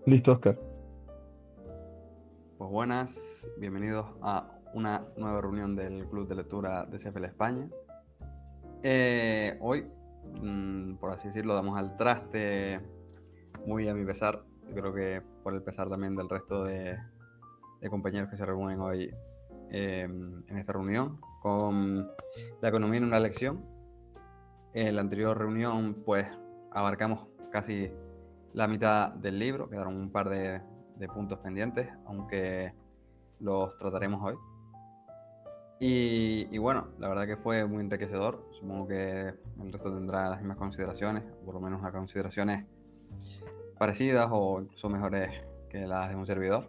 Listo, Oscar. Pues buenas, bienvenidos a una nueva reunión del Club de Lectura de CFL España. Hoy, por así decirlo, damos al traste muy a mi pesar. Yo creo que por el pesar también del resto de compañeros que se reúnen hoy en esta reunión con la economía en una lección. En la anterior reunión, pues, abarcamos casi la mitad del libro, quedaron un par de puntos pendientes, aunque los trataremos hoy. Y bueno, la verdad que fue muy enriquecedor. Supongo que el resto tendrá las mismas consideraciones, o por lo menos las consideraciones parecidas o incluso mejores que las de un servidor.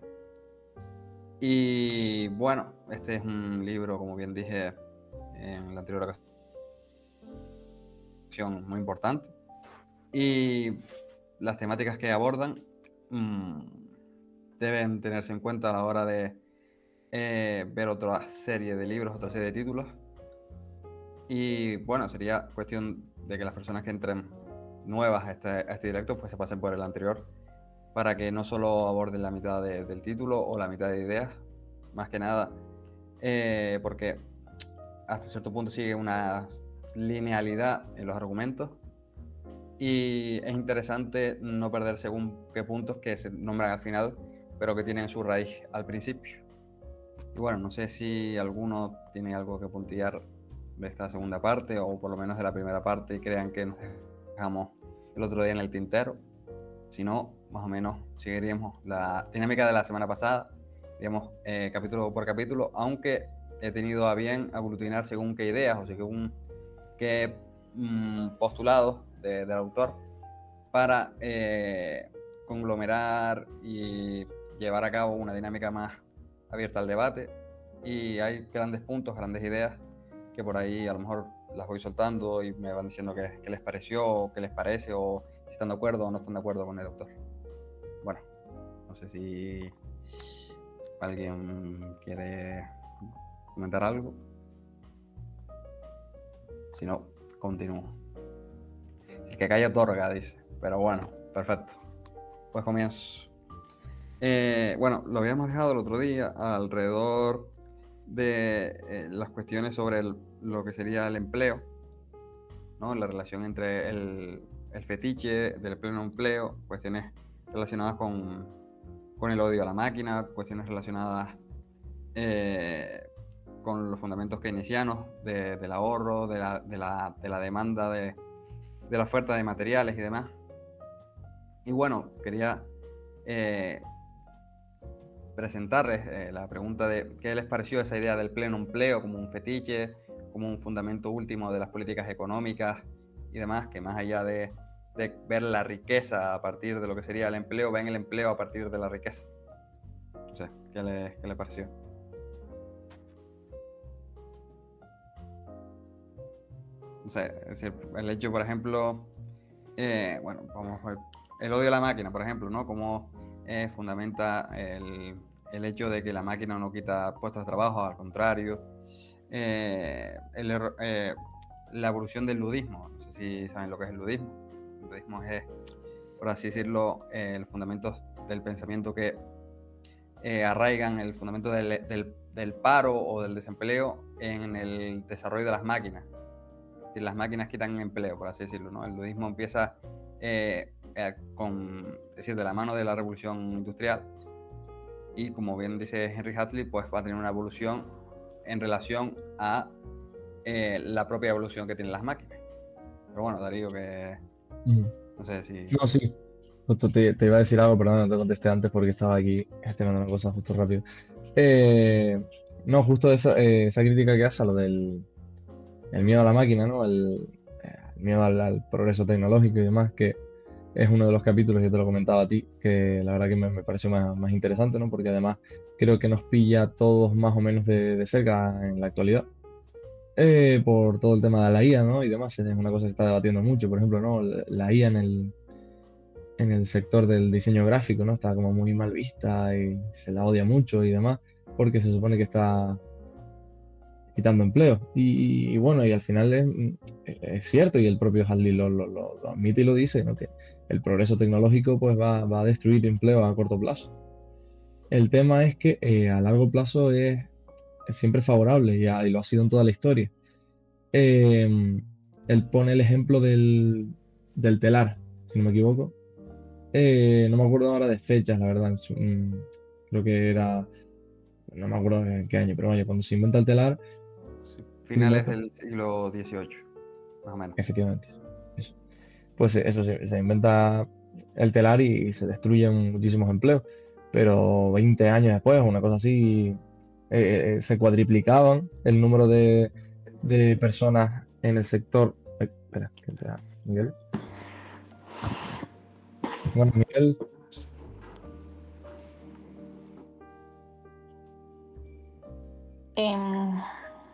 Y bueno, este es un libro, como bien dije en la anterior ocasión, muy importante. Y las temáticas que abordan deben tenerse en cuenta a la hora de ver otra serie de libros, otra serie de títulos. Y bueno, sería cuestión de que las personas que entren nuevas a este directo pues se pasen por el anterior para que no solo aborden la mitad del título o la mitad de ideas, más que nada, porque hasta cierto punto sigue una linealidad en los argumentos y es interesante no perder según qué puntos que se nombran al final, pero que tienen su raíz al principio. Y bueno, no sé si alguno tiene algo que puntear de esta segunda parte o por lo menos de la primera parte y crean que nos dejamos el otro día en el tintero. Si no, más o menos seguiríamos la dinámica de la semana pasada, iríamos capítulo por capítulo, aunque he tenido a bien aglutinar según qué ideas o según qué postulados del autor para conglomerar y llevar a cabo una dinámica más abierta al debate. Y hay grandes puntos, grandes ideas que por ahí a lo mejor las voy soltando y me van diciendo qué les pareció, o qué les parece, o si están de acuerdo o no están de acuerdo con el autor. Bueno, no sé si alguien quiere comentar algo. Si no, continúo. El que calla otorga, dice. Pero bueno, perfecto. Pues comienzo. Bueno, lo habíamos dejado el otro día alrededor de las cuestiones sobre lo que sería el empleo, ¿no? La relación entre el fetiche del pleno empleo, cuestiones relacionadas con el odio a la máquina, cuestiones relacionadas con los fundamentos keynesianos del ahorro, de la demanda, de la oferta de materiales y demás. Y bueno, quería presentarles la pregunta de qué les pareció esa idea del pleno empleo como un fetiche, como un fundamento último de las políticas económicas y demás, que más allá de ver la riqueza a partir de lo que sería el empleo, ven el empleo a partir de la riqueza. O sea, ¿qué les pareció? O sea, es decir, el hecho, por ejemplo, bueno, vamos a ver, el odio a la máquina, por ejemplo, ¿no? Cómo fundamenta el hecho de que la máquina no quita puestos de trabajo, al contrario. La evolución del ludismo, no sé si saben lo que es el ludismo. El ludismo es, por así decirlo, el fundamento del pensamiento que arraigan el fundamento del paro o del desempleo en el desarrollo de las máquinas. Si las máquinas quitan empleo, por así decirlo, ¿no? El ludismo empieza es decir, de la mano de la revolución industrial y, como bien dice Henry Hatley, pues va a tener una evolución en relación a la propia evolución que tienen las máquinas. Pero bueno, Darío, que no sé si... No, sí. Justo te iba a decir algo, perdón, no te contesté antes porque estaba aquí gestionando una cosa justo rápido. Eh, no, justo esa crítica que hace a lo del el miedo a la máquina, ¿no? El miedo al progreso tecnológico y demás, que es uno de los capítulos que te lo comentaba a ti, que la verdad que me pareció más interesante, ¿no? Porque además creo que nos pilla a todos más o menos de cerca en la actualidad. Por todo el tema de la IA, ¿no? Y demás, es una cosa que se está debatiendo mucho, por ejemplo, ¿no? La IA en el sector del diseño gráfico, ¿no? Está como muy mal vista y se la odia mucho y demás, porque se supone que está quitando empleos. Y bueno, y al final es cierto, y el propio Hadley lo admite y lo dice, ¿no? Que el progreso tecnológico pues va a destruir empleos a corto plazo. El tema es que a largo plazo es siempre favorable y lo ha sido en toda la historia. Eh, Él pone el ejemplo del telar, si no me equivoco. No me acuerdo ahora de fechas, la verdad. Creo que era, no me acuerdo en qué año, pero vaya, cuando se inventa el telar, Sí, finales primero, del siglo XVIII, más o menos. efectivamente, eso. Pues eso se inventa el telar y se destruyen muchísimos empleos. Pero 20 años después, una cosa así, se cuadriplicaban el número de personas en el sector. Ay, espera, que entra Miguel. Bueno, Miguel, Em,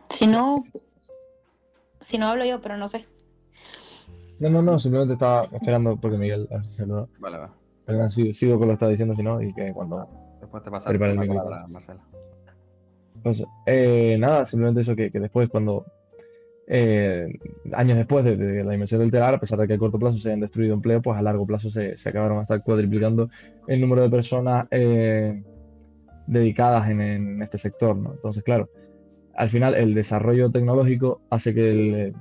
si no, si no hablo yo, pero no sé. no, simplemente estaba esperando porque Miguel a ver si saluda. Vale, va. Perdón, sigo con lo que estaba diciendo, si no, y que cuando Después te pasaré prepare el la micrófono. palabra, Marcela. Pues, nada, simplemente eso que después, cuando eh, años después de la invención del telar, a pesar de que a corto plazo se hayan destruido empleos, pues a largo plazo se acabaron hasta cuadriplicando el número de personas dedicadas en este sector, ¿no? Entonces, claro, al final el desarrollo tecnológico hace que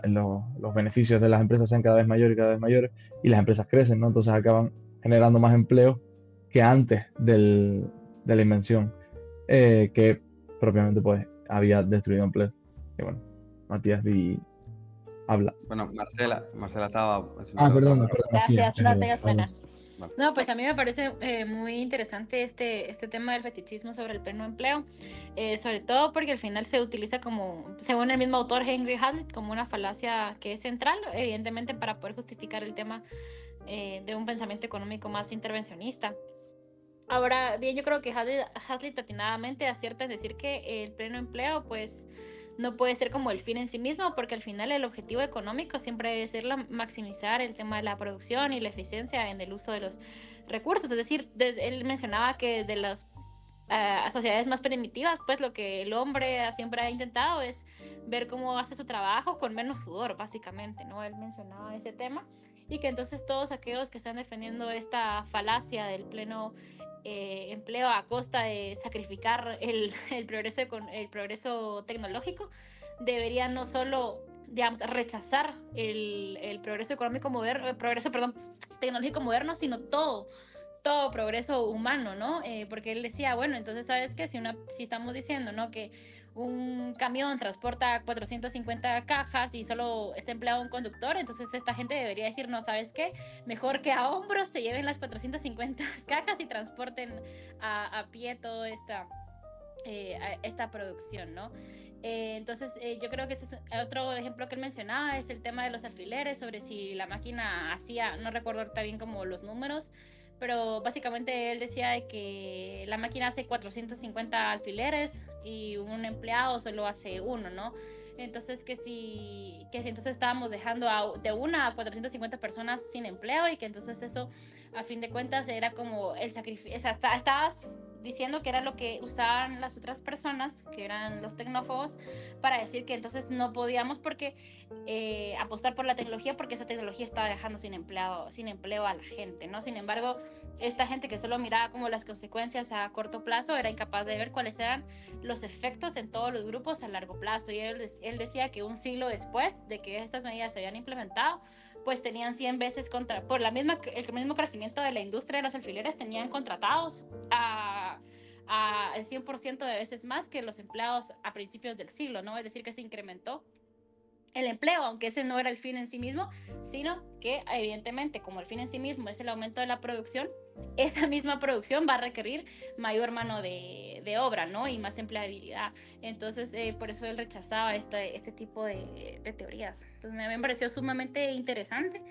los beneficios de las empresas sean cada vez mayores y cada vez mayores, y las empresas crecen, ¿no? Entonces acaban generando más empleos que antes de la invención, que propiamente pues había destruido empleos. Y bueno, Matías habla. Bueno, Marcela estaba Ah, haciendo otra perdona, pregunta. perdona, sí, Gracias, no tengas habla. pena. Vale. No, pues a mí me parece muy interesante este tema del fetichismo sobre el pleno empleo, sobre todo porque al final se utiliza como, según el mismo autor Henry Hazlitt, como una falacia que es central, evidentemente para poder justificar el tema de un pensamiento económico más intervencionista. Ahora bien, yo creo que Hazlitt atinadamente acierta en decir que el pleno empleo, pues, no puede ser como el fin en sí mismo, porque al final el objetivo económico siempre debe ser maximizar el tema de la producción y la eficiencia en el uso de los recursos. Es decir, él mencionaba que desde las sociedades más primitivas, pues lo que el hombre siempre ha intentado es ver cómo hace su trabajo con menos sudor, básicamente, ¿no? Él mencionaba ese tema y que entonces todos aquellos que están defendiendo esta falacia del pleno empleo a costa de sacrificar el progreso tecnológico deberían no solo, digamos, rechazar el progreso económico moderno, el progreso, perdón, tecnológico moderno, sino todo progreso humano, ¿no? Porque él decía, bueno, entonces, ¿sabes qué? Si estamos diciendo, ¿no? Que un camión transporta 450 cajas y solo está empleado un conductor, entonces esta gente debería decir, no, ¿sabes qué? Mejor que a hombros se lleven las 450 cajas y transporten a pie toda esta producción, ¿no? Entonces, yo creo que ese es otro ejemplo que él mencionaba, es el tema de los alfileres, sobre si la máquina hacía, no recuerdo ahorita bien como los números, pero básicamente él decía de que la máquina hace 450 alfileres y un empleado solo hace uno, ¿no? Entonces, que si entonces estábamos dejando de una a 450 personas sin empleo y que entonces eso, a fin de cuentas, era como el sacrificio, o sea, estabas diciendo que era lo que usaban las otras personas, que eran los tecnófobos, para decir que entonces no podíamos apostar por la tecnología porque esa tecnología estaba dejando sin empleo a la gente, ¿no? Sin embargo, esta gente que solo miraba como las consecuencias a corto plazo era incapaz de ver cuáles eran los efectos en todos los grupos a largo plazo. Y él decía que un siglo después de que estas medidas se habían implementado, pues tenían 100 veces por el mismo crecimiento de la industria de los alfileres, tenían contratados el 100% de veces más que los empleados a principios del siglo, ¿no? Es decir, que se incrementó el empleo, aunque ese no era el fin en sí mismo, sino que evidentemente como el fin en sí mismo es el aumento de la producción, esa misma producción va a requerir mayor mano de obra, ¿no? Y más empleabilidad. Entonces, por eso él rechazaba este tipo de teorías. Entonces, me pareció sumamente interesante.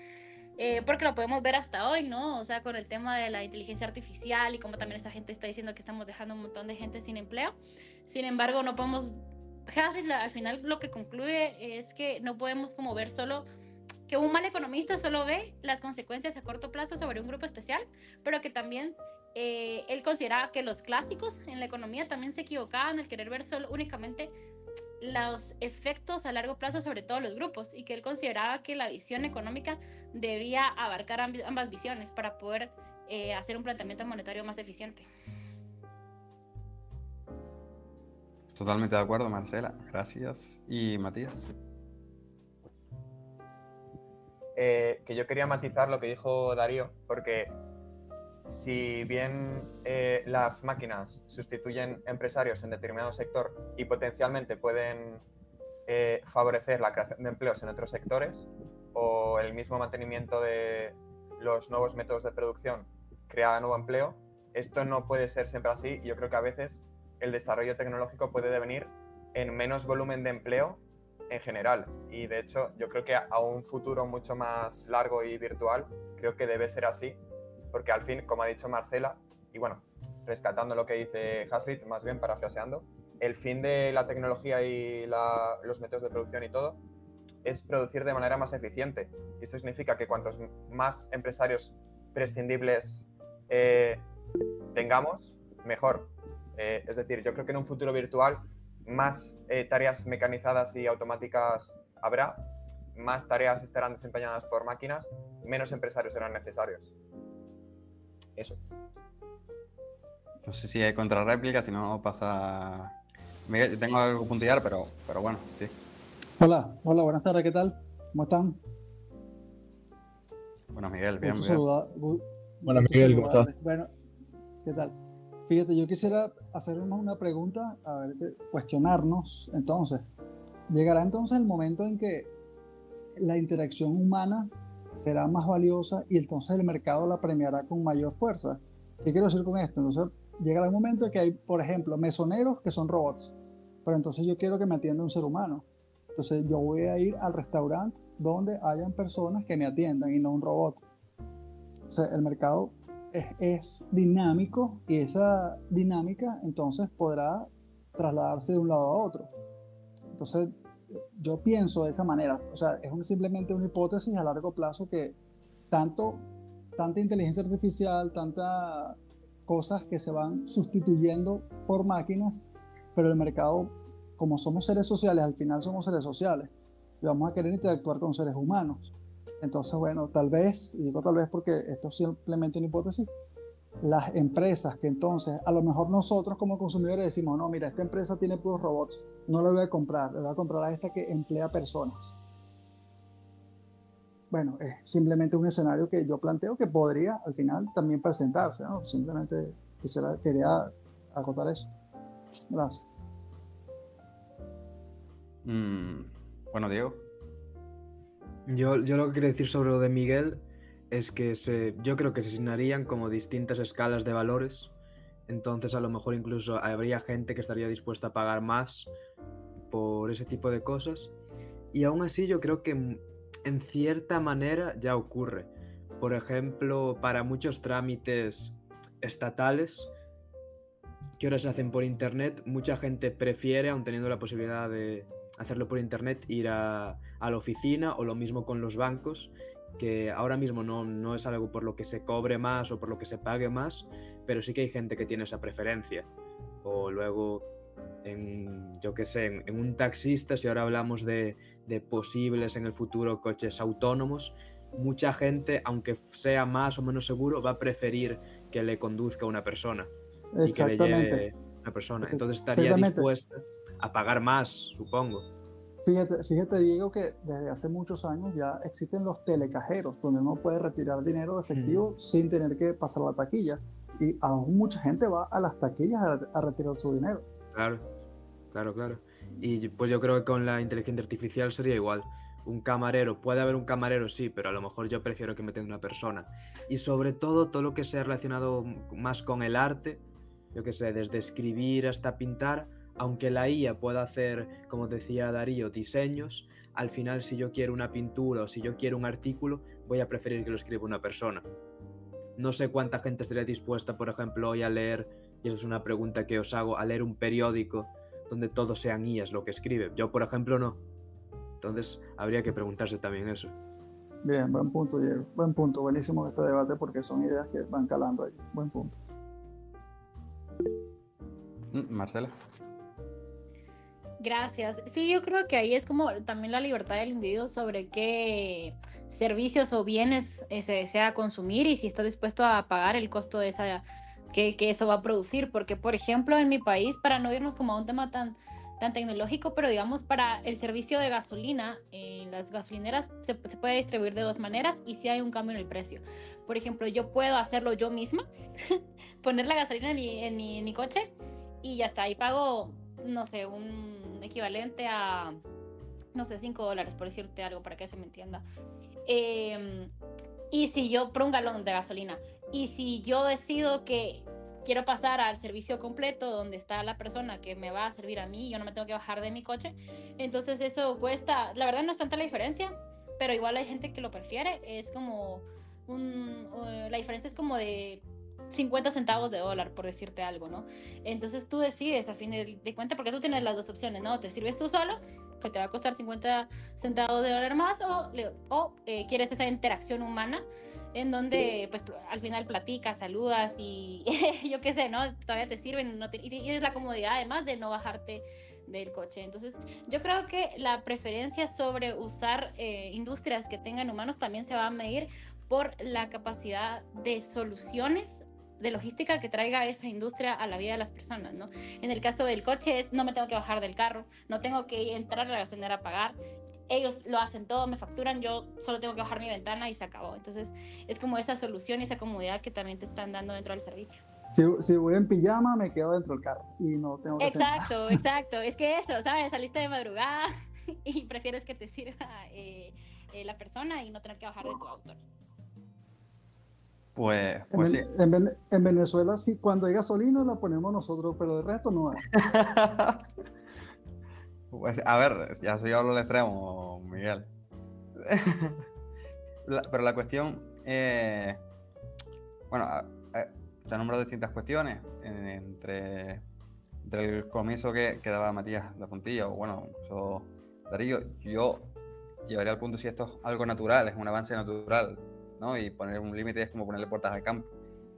Porque lo podemos ver hasta hoy, ¿no? O sea, con el tema de la inteligencia artificial y como también esta gente está diciendo que estamos dejando un montón de gente sin empleo. Sin embargo, no podemos... Hazlitt al final lo que concluye es que no podemos como ver solo que un mal economista solo ve las consecuencias a corto plazo sobre un grupo especial, pero que también él consideraba que los clásicos en la economía también se equivocaban al querer ver solo únicamente los efectos a largo plazo sobre todos los grupos y que él consideraba que la visión económica debía abarcar ambas visiones para poder hacer un planteamiento monetario más eficiente. Totalmente de acuerdo, Marcela. Gracias. ¿Y Matías? Que yo quería matizar lo que dijo Darío, porque si bien las máquinas sustituyen empresarios en determinado sector y potencialmente pueden favorecer la creación de empleos en otros sectores, o el mismo mantenimiento de los nuevos métodos de producción crea nuevo empleo, esto no puede ser siempre así. Yo creo que a veces el desarrollo tecnológico puede devenir en menos volumen de empleo en general, y de hecho yo creo que a un futuro mucho más largo y virtual creo que debe ser así, porque al fin, como ha dicho Marcela, y bueno, rescatando lo que dice Hazlitt, más bien parafraseando, el fin de la tecnología y los métodos de producción y todo es producir de manera más eficiente, y esto significa que cuantos más empresarios prescindibles tengamos, mejor. Es decir, yo creo que en un futuro virtual más tareas mecanizadas y automáticas habrá, más tareas estarán desempeñadas por máquinas, menos empresarios serán necesarios. Eso. No sé si hay contrarréplica, si no pasa... Miguel, tengo algo que puntillar, pero bueno, sí. Hola, buenas tardes, ¿qué tal? ¿Cómo están? Bueno, Miguel, bien, Gusto bien. Bueno, Miguel, ¿cómo estás? Bueno, ¿qué tal? Fíjate, yo quisiera hacernos una pregunta, a ver, cuestionarnos. Entonces, llegará entonces el momento en que la interacción humana será más valiosa y entonces el mercado la premiará con mayor fuerza. ¿Qué quiero decir con esto? Entonces, llegará el momento en que hay, por ejemplo, mesoneros que son robots, pero entonces yo quiero que me atienda un ser humano. Entonces, yo voy a ir al restaurante donde hayan personas que me atiendan y no un robot. O sea, el mercado es dinámico y esa dinámica entonces podrá trasladarse de un lado a otro. Entonces, yo pienso de esa manera. O sea, es simplemente una hipótesis a largo plazo que tanta inteligencia artificial, tantas cosas que se van sustituyendo por máquinas, pero el mercado, como somos seres sociales, al final somos seres sociales y vamos a querer interactuar con seres humanos. Entonces, bueno, tal vez, y digo tal vez porque esto es simplemente una hipótesis, las empresas que entonces, a lo mejor nosotros como consumidores decimos, no, mira, esta empresa tiene puros robots, no la voy a comprar, le voy a comprar a esta que emplea personas. Bueno, es simplemente un escenario que yo planteo que podría al final también presentarse, ¿no? Simplemente quería acotar eso. Gracias. Bueno, Diego. Yo lo que quiero decir sobre lo de Miguel es que yo creo que se asignarían como distintas escalas de valores. Entonces a lo mejor incluso habría gente que estaría dispuesta a pagar más por ese tipo de cosas. Y aún así yo creo que en cierta manera ya ocurre. Por ejemplo, para muchos trámites estatales que ahora se hacen por internet, mucha gente prefiere, aun teniendo la posibilidad de hacerlo por internet, ir a la oficina, o lo mismo con los bancos, que ahora mismo no es algo por lo que se cobre más o por lo que se pague más, pero sí que hay gente que tiene esa preferencia. O luego, yo qué sé, en un taxista, si ahora hablamos de posibles en el futuro coches autónomos, mucha gente, aunque sea más o menos seguro, va a preferir que le conduzca una persona y que le lleve una persona. Entonces estaría dispuesta a pagar más, supongo. Fíjate, Diego, que desde hace muchos años ya existen los telecajeros, donde uno puede retirar dinero de efectivo sin tener que pasar la taquilla. Y aún mucha gente va a las taquillas a retirar su dinero. Claro. Y pues yo creo que con la inteligencia artificial sería igual. Un camarero, puede haber un camarero, sí, pero a lo mejor yo prefiero que me tenga una persona. Y sobre todo lo que sea relacionado más con el arte, yo qué sé, desde escribir hasta pintar, aunque la IA pueda hacer, como decía Darío, diseños, al final si yo quiero una pintura o si yo quiero un artículo, voy a preferir que lo escriba una persona. No sé cuánta gente estaría dispuesta, por ejemplo, hoy a leer, y esa es una pregunta que os hago, a leer un periódico donde todos sean IAs lo que escribe. Yo, por ejemplo, no. Entonces, habría que preguntarse también eso. Bien, buen punto, Diego. Buen punto. Buenísimo este debate porque son ideas que van calando ahí. Buen punto. Marcela. Gracias. Sí, yo creo que ahí es como también la libertad del individuo sobre qué servicios o bienes se desea consumir y si está dispuesto a pagar el costo de esa que eso va a producir. Porque, por ejemplo, en mi país, para no irnos como a un tema tan tecnológico, pero digamos para el servicio de gasolina, en las gasolineras se puede distribuir de dos maneras y sí hay un cambio en el precio. Por ejemplo, yo puedo hacerlo yo misma, poner la gasolina en mi coche y ya está, ahí pago, no sé, un equivalente a, no sé, $5, por decirte algo, para que se me entienda. Y si yo, por un galón de gasolina, y si yo decido que quiero pasar al servicio completo donde está la persona que me va a servir a mí, yo no me tengo que bajar de mi coche, entonces eso cuesta, la verdad no es tanta la diferencia, pero igual hay gente que lo prefiere, es como la diferencia es como de 50 centavos de dólar, por decirte algo, ¿no? Entonces tú decides a fin de cuentas, porque tú tienes las dos opciones, ¿no? Te sirves tú solo, que te va a costar 50 centavos de dólar más, o quieres esa interacción humana en donde pues al final platicas, saludas y yo qué sé, ¿no? Todavía te sirven y es la comodidad además de no bajarte del coche. Entonces yo creo que la preferencia sobre usar industrias que tengan humanos también se va a medir por la capacidad de soluciones de logística que traiga esa industria a la vida de las personas, ¿no? En el caso del coche es, no me tengo que bajar del carro, no tengo que entrar a la gasolinera a pagar, ellos lo hacen todo, me facturan, yo solo tengo que bajar mi ventana y se acabó. Entonces es como esa solución y esa comodidad que también te están dando dentro del servicio. Si voy en pijama, me quedo dentro del carro y no tengo que hacer Exacto, exacto. Es que eso, ¿sabes? Saliste de madrugada y prefieres que te sirva la persona y no tener que bajar de tu auto. Pues en, sí. en Venezuela, sí, cuando hay gasolina la ponemos nosotros, pero el resto no hay. Pues, a ver, ya soy hablo al extremo, Miguel. Pero la cuestión, bueno, se han nombrado distintas cuestiones entre el comienzo que daba Matías La Puntilla, o bueno, incluso Darío. Yo llevaría al punto si esto es algo natural, es un avance natural, ¿no? Y poner un límite es como ponerle puertas al campo.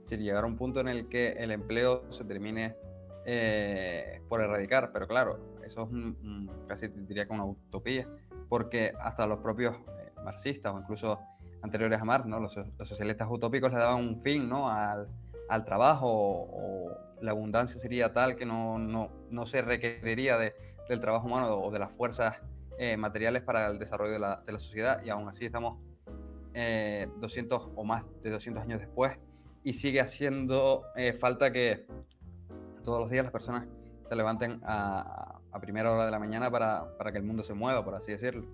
Es decir, llegar a un punto en el que el empleo se termine por erradicar, pero claro, eso es casi diría que una utopía, porque hasta los propios marxistas o incluso anteriores a Marx, ¿no? Los socialistas utópicos le daban un fin, ¿no? al trabajo, o la abundancia sería tal que no se requeriría del trabajo humano o de las fuerzas materiales para el desarrollo de la sociedad, y aún así estamos 200 o más de 200 años después y sigue haciendo falta que todos los días las personas se levanten a primera hora de la mañana para que el mundo se mueva, por así decirlo.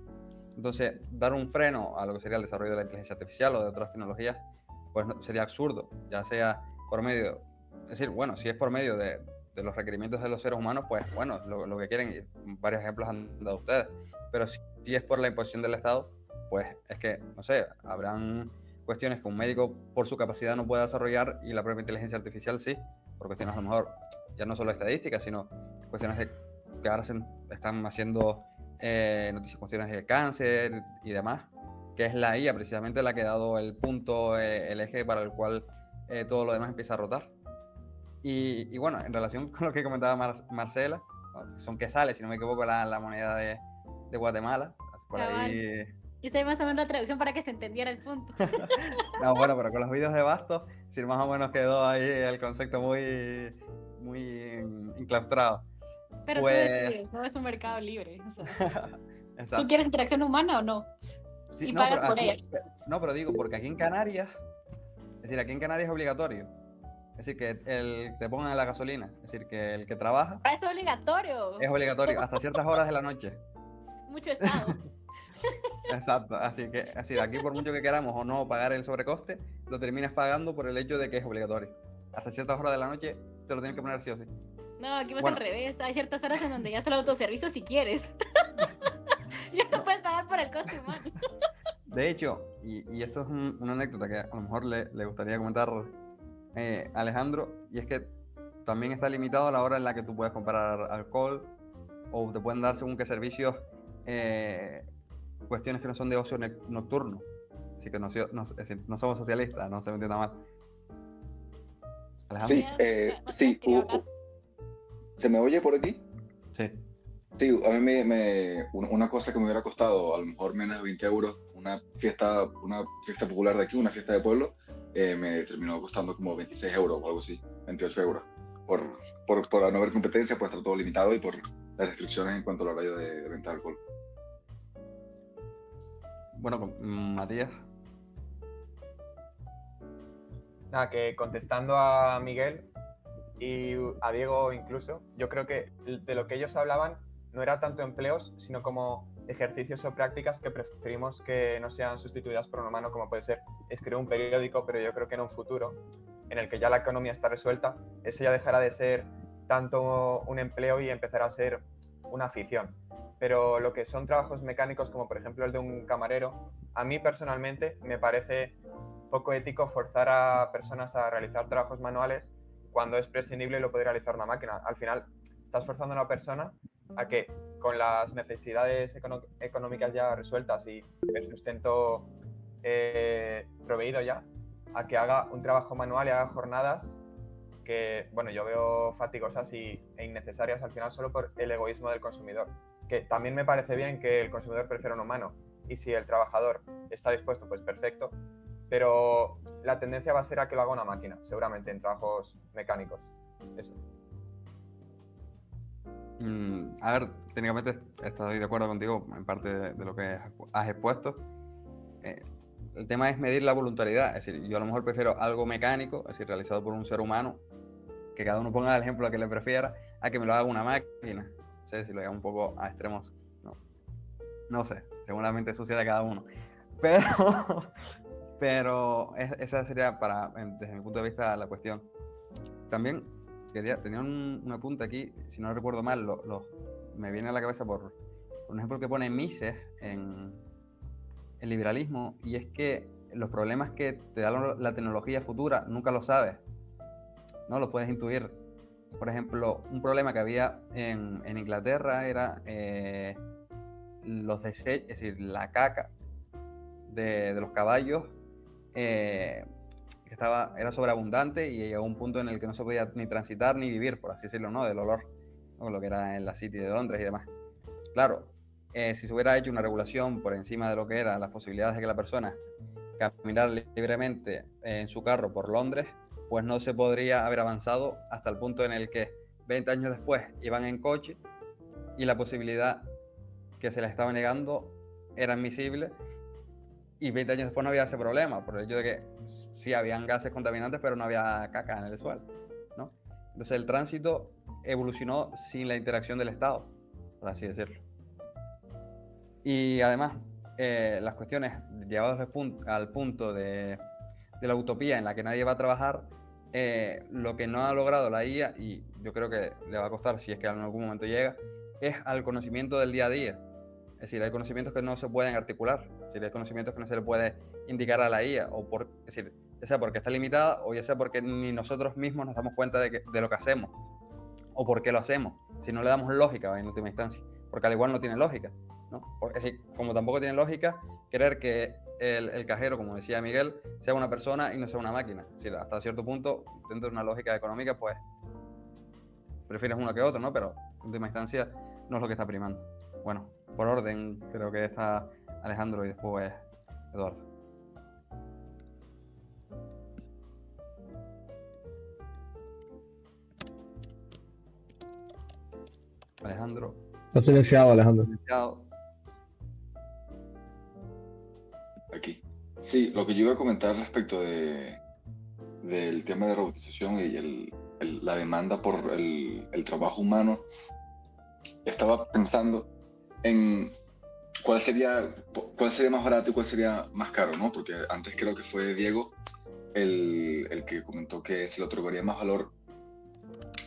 Entonces, dar un freno a lo que sería el desarrollo de la inteligencia artificial o de otras tecnologías, pues sería absurdo, ya sea por medio, es decir, bueno, si es por medio de los requerimientos de los seres humanos, pues bueno, lo que quieren, y varios ejemplos han dado ustedes, pero si es por la imposición del Estado, pues es que, no sé, habrán cuestiones que un médico por su capacidad no puede desarrollar y la propia inteligencia artificial sí, por cuestiones a lo mejor ya no solo estadísticas, sino cuestiones de que ahora están haciendo noticias, cuestiones de cáncer y demás, que es la IA precisamente la que ha dado el punto, el eje para el cual todo lo demás empieza a rotar. Y bueno, en relación con lo que comentaba Marcela, son quetzales, si no me equivoco, la moneda de Guatemala, por ahí... Y estoy más o menos la traducción para que se entendiera el punto. No, bueno, pero con los vídeos de Bastos, si más o menos quedó ahí el concepto muy enclaustrado. Pero pues... tú decides, no es un mercado libre. O sea, Exacto. ¿Tú quieres interacción humana o no? Sí, y no, pagas por ella. No, pero digo, porque aquí en Canarias, es decir, aquí en Canarias es obligatorio. Es decir, que te pongan la gasolina. Es decir, que el que trabaja... Es obligatorio. Es obligatorio, hasta ciertas horas de la noche. Mucho estado. Exacto, así que aquí por mucho que queramos o no pagar el sobrecoste, lo terminas pagando por el hecho de que es obligatorio. Hasta ciertas horas de la noche te lo tienes que poner sí o sí. No, aquí vas al revés. Hay ciertas horas en donde ya solo autoservicio si quieres. Ya no puedes pagar por el coste humano. De hecho, y esto es una anécdota que a lo mejor le gustaría comentar a Alejandro, y es que también está limitado a la hora en la que tú puedes comprar alcohol, o te pueden dar según qué servicios cuestiones que no son de ocio nocturno. Así que no somos socialistas, no se me entienda mal. Sí, sí. ¿Se me oye por aquí? Sí. Sí, a mí una cosa que me hubiera costado a lo mejor menos de 20 euros, una fiesta popular de aquí, una fiesta de pueblo, me terminó costando como 26 euros o algo así, 28 euros. Por no haber competencia, por estar todo limitado y por las restricciones en cuanto al horario de venta de alcohol. Bueno, Matías. Nada, que contestando a Miguel y a Diego incluso, yo creo que de lo que ellos hablaban no era tanto empleos, sino como ejercicios o prácticas que preferimos que no sean sustituidas por un humano, como puede ser escribir un periódico, pero yo creo que en un futuro, en el que ya la economía está resuelta, eso ya dejará de ser tanto un empleo y empezará a ser una afición. Pero lo que son trabajos mecánicos, como por ejemplo el de un camarero, a mí personalmente me parece poco ético forzar a personas a realizar trabajos manuales cuando es prescindible y lo puede realizar una máquina. Al final, estás forzando a una persona a que, con las necesidades económicas ya resueltas y el sustento proveído ya, a que haga un trabajo manual y haga jornadas que, bueno, yo veo fatigosas e innecesarias al final solo por el egoísmo del consumidor. Que también me parece bien que el consumidor prefiera un humano y si el trabajador está dispuesto, pues perfecto, pero la tendencia va a ser a que lo haga una máquina, seguramente en trabajos mecánicos. Eso. A ver, técnicamente estoy de acuerdo contigo en parte de lo que has expuesto. El tema es medir la voluntariedad, es decir, yo a lo mejor prefiero algo mecánico, es decir, realizado por un ser humano, que cada uno ponga el ejemplo que le prefiera, a que me lo haga una máquina. No sé si lo haga un poco a extremos, no sé, seguramente eso será cada uno. Pero esa sería, desde mi punto de vista, la cuestión. También tenía un apunte aquí, si no recuerdo mal, me viene a la cabeza por un ejemplo que pone Mises en el liberalismo, y es que los problemas que te da la tecnología futura nunca lo sabes, no los puedes intuir. Por ejemplo, un problema que había en Inglaterra era los desechos, es decir, la caca de los caballos, que era sobreabundante y llegó a un punto en el que no se podía ni transitar ni vivir, por así decirlo, ¿no? Del olor, ¿no? Lo que era en la City de Londres y demás. Claro, si se hubiera hecho una regulación por encima de lo que eran las posibilidades de que la persona caminara libremente en su carro por Londres, pues no se podría haber avanzado hasta el punto en el que 20 años después iban en coche y la posibilidad que se les estaba negando era admisible, y 20 años después no había ese problema, por el hecho de que sí habían gases contaminantes, pero no había caca en el suelo, ¿no? Entonces el tránsito evolucionó sin la interacción del Estado, por así decirlo. Y además, las cuestiones llevadas al punto de la utopía en la que nadie va a trabajar, lo que no ha logrado la IA, y yo creo que le va a costar si es que en algún momento llega, es al conocimiento del día a día. Es decir, hay conocimientos que no se pueden articular, es decir, hay conocimientos que no se le puede indicar a la IA, es decir, ya sea porque está limitada o ya sea porque ni nosotros mismos nos damos cuenta de lo que hacemos o por qué lo hacemos, si no le damos lógica en última instancia, porque al igual no tiene lógica, ¿no? Es decir, como tampoco tiene lógica querer que el cajero, como decía Miguel, sea una persona y no sea una máquina. Es decir, hasta cierto punto, dentro de una lógica económica, pues prefieres uno que otro, ¿no? Pero en última instancia no es lo que está primando. Bueno, por orden, creo que está Alejandro y después Eduardo. Alejandro. Está silenciado, Alejandro. Silenciado. Aquí. Sí, lo que yo iba a comentar respecto del tema de robotización y la demanda por el trabajo humano, estaba pensando en cuál sería más barato y cuál sería más caro, ¿no? Porque antes creo que fue Diego el que comentó que se le otorgaría más valor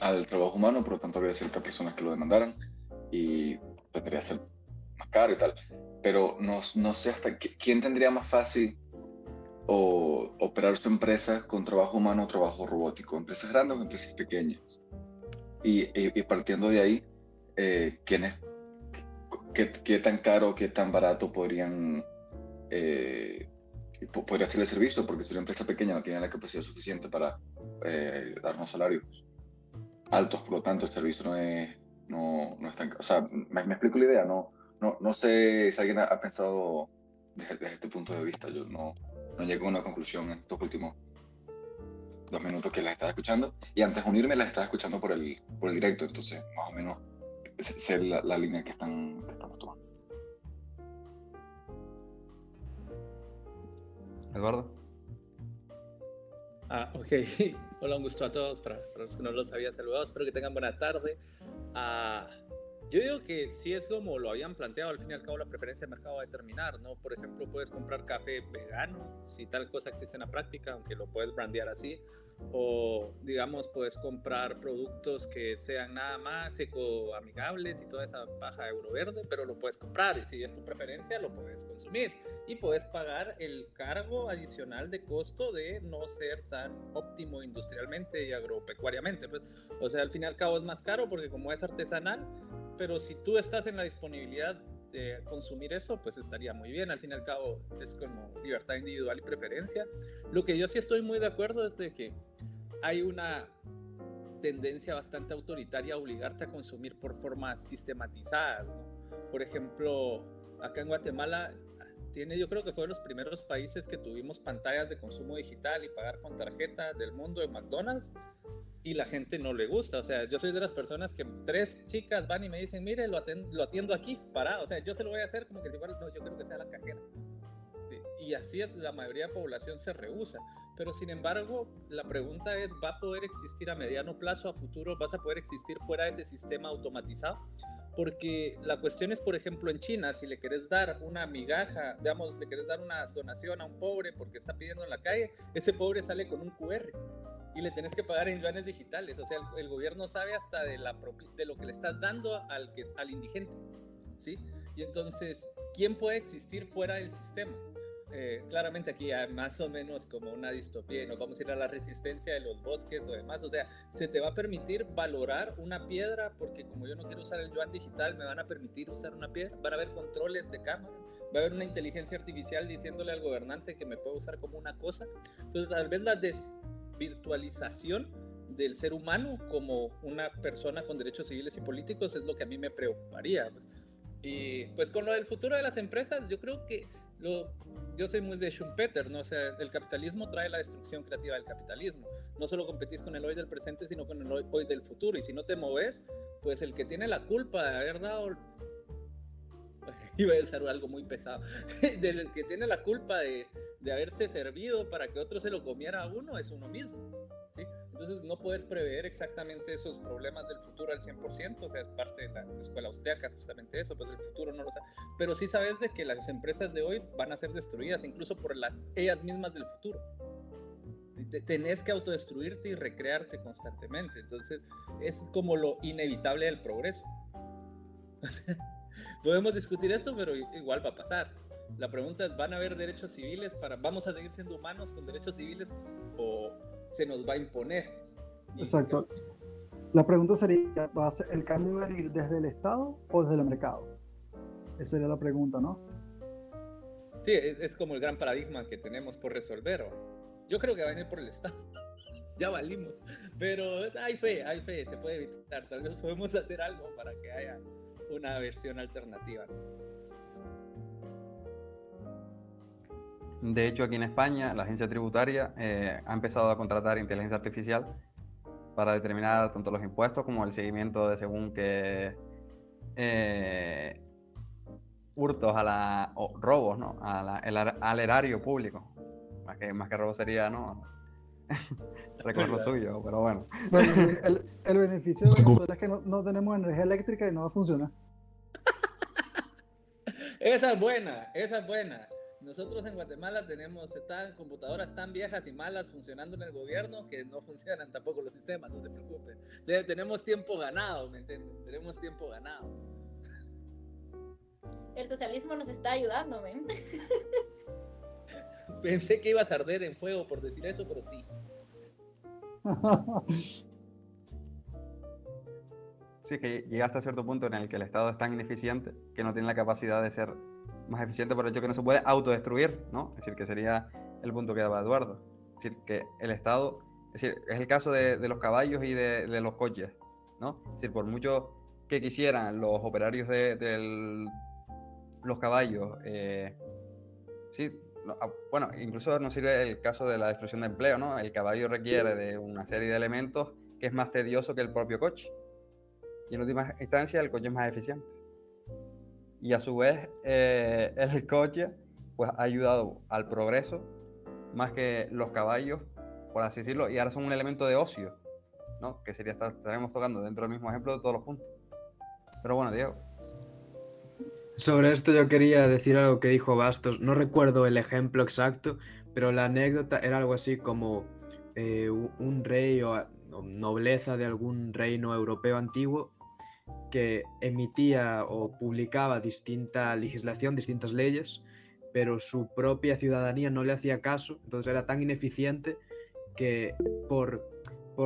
al trabajo humano, por lo tanto habría ciertas personas que lo demandaran y tendría que ser más caro y tal. Pero no sé hasta quién tendría más fácil operar su empresa con trabajo humano o trabajo robótico, empresas grandes o empresas pequeñas. Y partiendo de ahí, ¿qué tan caro, qué tan barato podría ser el servicio? Porque si una empresa pequeña no tiene la capacidad suficiente para darnos salarios altos, por lo tanto el servicio no es tan... O sea, me explico la idea, no sé si alguien ha pensado desde este punto de vista. Yo no llego a una conclusión en estos últimos 2 minutos que las estaba escuchando, y antes de unirme las estaba escuchando por el directo, entonces más o menos sé la línea que están tomando. Eduardo. Ok. Hola, un gusto a todos. Para los que no los había saludado, espero que tengan buena tarde. Yo digo que sí es como lo habían planteado, al fin y al cabo la preferencia de mercado va a determinar, ¿no? Por ejemplo, puedes comprar café vegano, si tal cosa existe en la práctica, aunque lo puedes brandear así, o digamos, puedes comprar productos que sean nada más ecoamigables y toda esa paja euroverde, pero lo puedes comprar, y si es tu preferencia, lo puedes consumir, y puedes pagar el cargo adicional de costo de no ser tan óptimo industrialmente y agropecuariamente, pues. O sea, al fin y al cabo es más caro porque como es artesanal, pero si tú estás en la disponibilidad de consumir eso, pues estaría muy bien. Al fin y al cabo es como libertad individual y preferencia. Lo que yo sí estoy muy de acuerdo es de que hay una tendencia bastante autoritaria a obligarte a consumir por formas sistematizadas, ¿no? Por ejemplo, acá en Guatemala yo creo que fue de los primeros países que tuvimos pantallas de consumo digital y pagar con tarjeta del mundo en McDonald's. Y la gente no le gusta. O sea, yo soy de las personas que 3 chicas van y me dicen, mire, lo atiendo aquí, parado. O sea, yo se lo voy a hacer como que si fuera, no, yo creo que sea la cajera. Sí. Y así es, la mayoría de la población se rehúsa. Pero sin embargo, la pregunta es, ¿va a poder existir a mediano plazo, a futuro? ¿Vas a poder existir fuera de ese sistema automatizado? Porque la cuestión es, por ejemplo, en China, si le querés dar una migaja, digamos, le querés dar una donación a un pobre porque está pidiendo en la calle, ese pobre sale con un QR. Y le tenés que pagar en yuanes digitales. O sea, el gobierno sabe hasta de lo que le estás dando al indigente, ¿sí? Y entonces, ¿quién puede existir fuera del sistema? Claramente aquí hay más o menos como una distopía y nos vamos a ir a la resistencia de los bosques o demás. O sea, se te va a permitir valorar una piedra porque como yo no quiero usar el yuan digital, me van a permitir usar una piedra. Van a haber controles de cámara, va a haber una inteligencia artificial diciéndole al gobernante que me puede usar como una cosa. Entonces, tal vez la virtualización del ser humano como una persona con derechos civiles y políticos es lo que a mí me preocuparía, pues. Y pues con lo del futuro de las empresas, yo creo que yo soy muy de Schumpeter, ¿no? O sea, el capitalismo trae la destrucción creativa del capitalismo. No solo competís con el hoy del presente, sino con el hoy del futuro. Y si no te moves, pues el que tiene la culpa de haber dado... iba a decir algo muy pesado, del que tiene la culpa de haberse servido para que otro se lo comiera a uno, es uno mismo, ¿sí? Entonces no puedes prever exactamente esos problemas del futuro al 100%, o sea, es parte de la escuela austriaca justamente eso, pues el futuro no lo sabe, pero sí sabes de que las empresas de hoy van a ser destruidas incluso por ellas mismas del futuro. Tenés que autodestruirte y recrearte constantemente, entonces es como lo inevitable del progreso. Podemos discutir esto, pero igual va a pasar. La pregunta es, ¿van a haber derechos civiles? ¿Vamos a seguir siendo humanos con derechos civiles o se nos va a imponer? Exacto. La pregunta sería, ¿el cambio va a venir desde el Estado o desde el mercado? Esa sería la pregunta, ¿no? Sí, es como el gran paradigma que tenemos por resolver, ¿o? Yo creo que va a venir por el Estado. Ya valimos. Pero hay fe, se puede evitar. Tal vez podemos hacer algo para que haya una versión alternativa. De hecho, aquí en España, la agencia tributaria ha empezado a contratar inteligencia artificial para determinar tanto los impuestos como el seguimiento de según qué hurtos o robos, ¿no? al erario público. Más que robo sería, ¿no? Recoger lo suyo, pero bueno. El beneficio de Venezuela es que no tenemos energía eléctrica y no va a funcionar. Esa es buena. Nosotros en Guatemala tenemos computadoras tan viejas y malas funcionando en el gobierno que no funcionan tampoco los sistemas, no se preocupen. Tenemos tiempo ganado, ¿me entienden? Tenemos tiempo ganado. El socialismo nos está ayudando, ¿ven? Pensé que ibas a arder en fuego por decir eso, pero sí. Sí, que llegaste a cierto punto en el que el Estado es tan ineficiente que no tiene la capacidad de ser más eficiente por el hecho que no se puede autodestruir, ¿no? Es decir, que sería el punto que daba Eduardo. Es decir, que el Estado, es decir, es el caso de los caballos y de los coches, ¿no? Es decir, por mucho que quisieran los operarios de los caballos, sí, bueno, incluso nos sirve el caso de la destrucción de empleo, ¿no? El caballo requiere de una serie de elementos que es más tedioso que el propio coche. Y en última instancia, el coche es más eficiente. Y a su vez, el coche pues, ha ayudado al progreso más que los caballos, por así decirlo, y ahora son un elemento de ocio, ¿no? Que sería, estaremos tocando dentro del mismo ejemplo de todos los puntos. Pero bueno, Diego. Sobre esto yo quería decir algo que dijo Bastos. No recuerdo el ejemplo exacto, pero la anécdota era algo así como un rey o nobleza de algún reino europeo antiguo que emitía o publicaba distinta legislación, distintas leyes, pero su propia ciudadanía no le hacía caso, entonces era tan ineficiente que por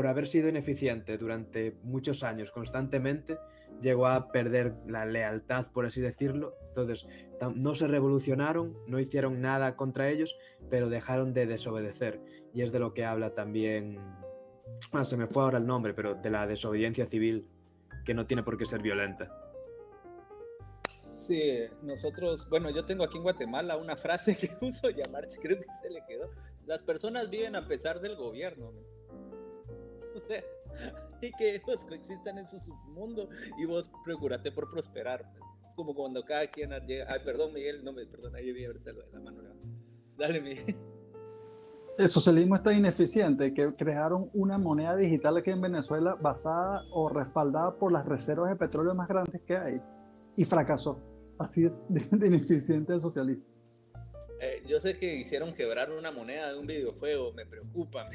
haber sido ineficiente durante muchos años constantemente, llegó a perder la lealtad, por así decirlo. Entonces, no se revolucionaron, no hicieron nada contra ellos, pero dejaron de desobedecer. Y es de lo que habla también, bueno, se me fue ahora el nombre, pero de la desobediencia civil, que no tiene por qué ser violenta. Sí, nosotros, bueno, yo tengo aquí en Guatemala una frase que uso y a March creo que se le quedó. Las personas viven a pesar del gobierno, ¿no? O sea, y que ellos coexistan en su submundo y vos procurate por prosperar. Es como cuando cada quien llega. Ay, perdón, Miguel, no me perdona, ahí vi ahorita lo de la mano. Dale, Miguel. El socialismo es tan ineficiente que crearon una moneda digital aquí en Venezuela basada o respaldada por las reservas de petróleo más grandes que hay y fracasó. Así es de ineficiente el socialismo. Yo sé que hicieron quebrar una moneda de un videojuego, me preocupa.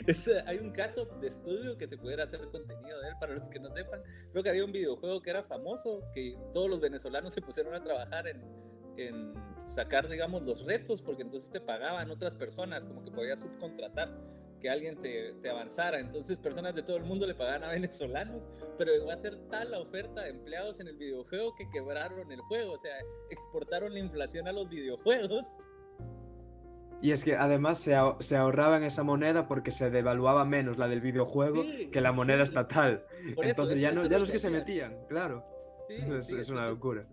O sea, hay un caso de estudio que se pudiera hacer contenido de él para los que no sepan. Creo que había un videojuego que era famoso, que todos los venezolanos se pusieron a trabajar en sacar, digamos, los retos, porque entonces te pagaban otras personas, como que podías subcontratar que alguien te avanzara. Entonces personas de todo el mundo le pagaban a venezolanos, pero llegó a ser tal la oferta de empleados en el videojuego que quebraron el juego. O sea, exportaron la inflación a los videojuegos. Y es que además se ahorraban esa moneda porque se devaluaba menos la del videojuego que la moneda estatal. Entonces ya no es que se metían, claro. Sí, es una locura.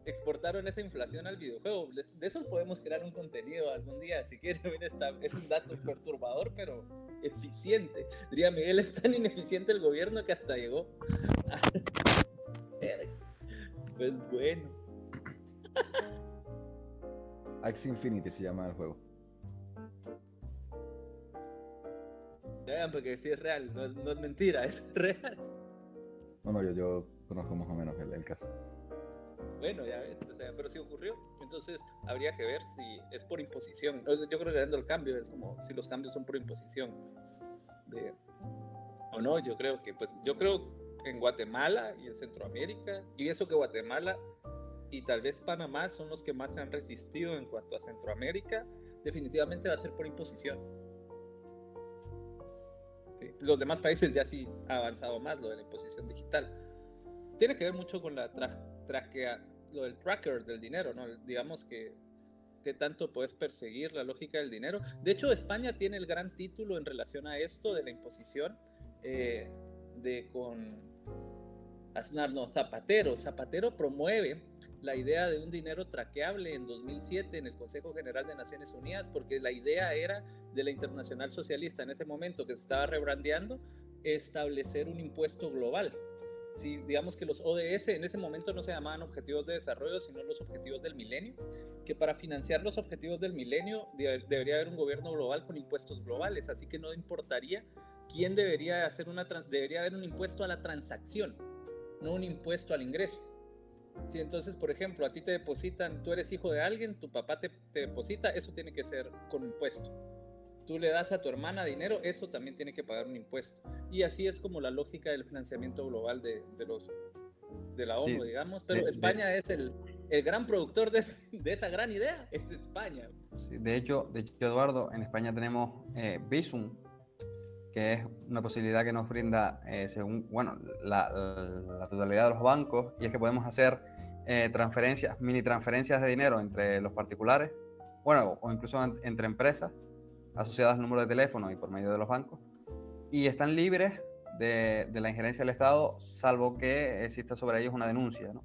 Exportaron esa inflación al videojuego. De eso podemos crear un contenido algún día, si quieren. Es un dato perturbador, pero eficiente. Diría Miguel, es tan ineficiente el gobierno que hasta llegó. Pues bueno. Axie Infinity se llama el juego. Vean, porque sí es real, no es mentira, es real. Bueno, yo conozco más o menos el caso. Bueno, ya ves, o sea, pero sí ocurrió. Entonces habría que ver si es por imposición. Yo creo que dando el cambio es como si los cambios son por imposición. O no, yo creo en Guatemala y en Centroamérica, y eso que Guatemala y tal vez Panamá son los que más se han resistido en cuanto a Centroamérica, definitivamente va a ser por imposición. Sí. Los demás países ya sí ha avanzado más lo de la imposición digital. Tiene que ver mucho con la lo del tracker del dinero, ¿no? Digamos que tanto puedes perseguir la lógica del dinero. De hecho, España tiene el gran título en relación a esto de la imposición con Aznar, no, Zapatero. Zapatero promueve la idea de un dinero traqueable en 2007 en el Consejo General de Naciones Unidas, porque la idea era de la Internacional Socialista en ese momento que se estaba rebrandeando, establecer un impuesto global. Sí, digamos que los ODS en ese momento no se llamaban objetivos de desarrollo, sino los objetivos del milenio, que para financiar los objetivos del milenio debería haber un gobierno global con impuestos globales, así que no importaría quién debería haber un impuesto a la transacción, no un impuesto al ingreso. Sí, entonces, por ejemplo, a ti te depositan, tú eres hijo de alguien, tu papá te deposita, eso tiene que ser con impuesto. Tú le das a tu hermana dinero, eso también tiene que pagar un impuesto. Y así es como la lógica del financiamiento global de la ONU, sí, digamos. Pero España es el gran productor de esa gran idea, es España. Sí, de hecho, Eduardo, en España tenemos Bizum, que es una posibilidad que nos brinda, según la totalidad de los bancos, y es que podemos hacer mini transferencias de dinero entre los particulares, o incluso entre empresas asociadas al número de teléfono y por medio de los bancos, y están libres de la injerencia del Estado, salvo que exista sobre ellos una denuncia, ¿no?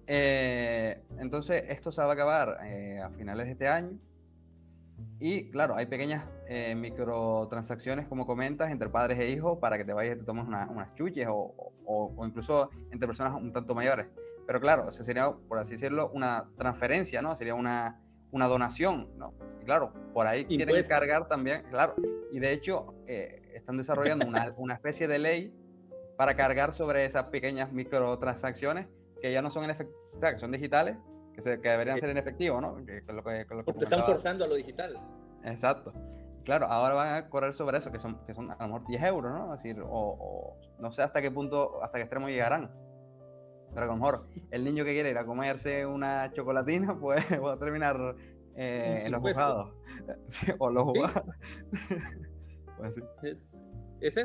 Entonces, esto se va a acabar a finales de este año. Y claro, hay pequeñas microtransacciones, como comentas, entre padres e hijos para que te vayas y te tomes unas chuches o incluso entre personas un tanto mayores. Pero claro, eso sería, por así decirlo, una transferencia, ¿no? Sería una donación, ¿no? Y claro, por ahí quieren cargar también, claro. Y de hecho, están desarrollando una especie de ley para cargar sobre esas pequeñas microtransacciones que ya no son en efectivo, o sea, que son digitales, que deberían ser en efectivo, ¿no? Porque te están forzando a lo digital. Exacto. Claro, ahora van a correr sobre eso, que son a lo mejor 10 euros, ¿no? Es decir, o no sé hasta qué punto, hasta qué extremo llegarán. Pero a lo mejor el niño que quiere ir a comerse una chocolatina, pues va a terminar en los juzgados. Sí, o los juzgados. Pues sí. Es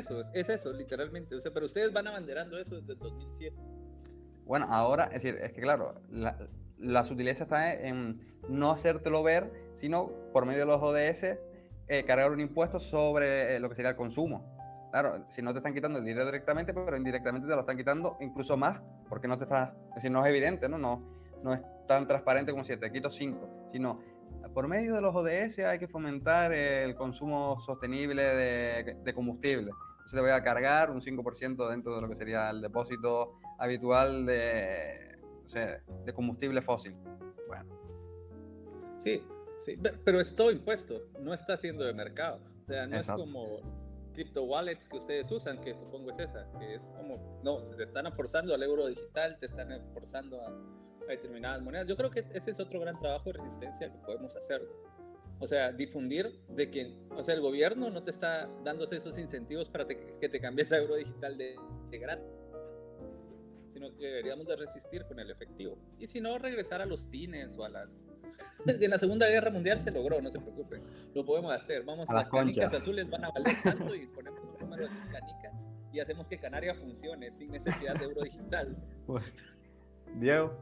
eso, literalmente. O sea, pero ustedes van abanderando eso desde el 2007. Bueno, ahora, es decir, es que claro, la sutileza está en no hacértelo ver, sino por medio de los ODS, cargar un impuesto sobre lo que sería el consumo. Claro, si no te están quitando el dinero directamente, pero indirectamente te lo están quitando incluso más, porque no te está, es decir, no es evidente, ¿no? No es tan transparente como si te quito 5, sino por medio de los ODS hay que fomentar el consumo sostenible de combustible. Entonces te voy a cargar un 5% dentro de lo que sería el depósito habitual de combustible fósil. Bueno. Sí, pero es todo impuesto, no está siendo de mercado. O sea, no Exacto. Es como crypto wallets que ustedes usan, que supongo es esa, que es como, no, se te están forzando al euro digital, te están forzando a determinadas monedas. Yo creo que ese es otro gran trabajo de resistencia que podemos hacer. O sea, difundir de que, o sea, el gobierno no te está dándose esos incentivos para que te cambies a euro digital de gratis, sino que deberíamos de resistir con el efectivo. Y si no, regresar a los pines o a las... En la Segunda Guerra Mundial se logró, no se preocupen, lo podemos hacer. Vamos, a las canicas conchas azules van a valer tanto y ponemos un número de canica y hacemos que Canaria funcione sin necesidad de euro digital. Diego.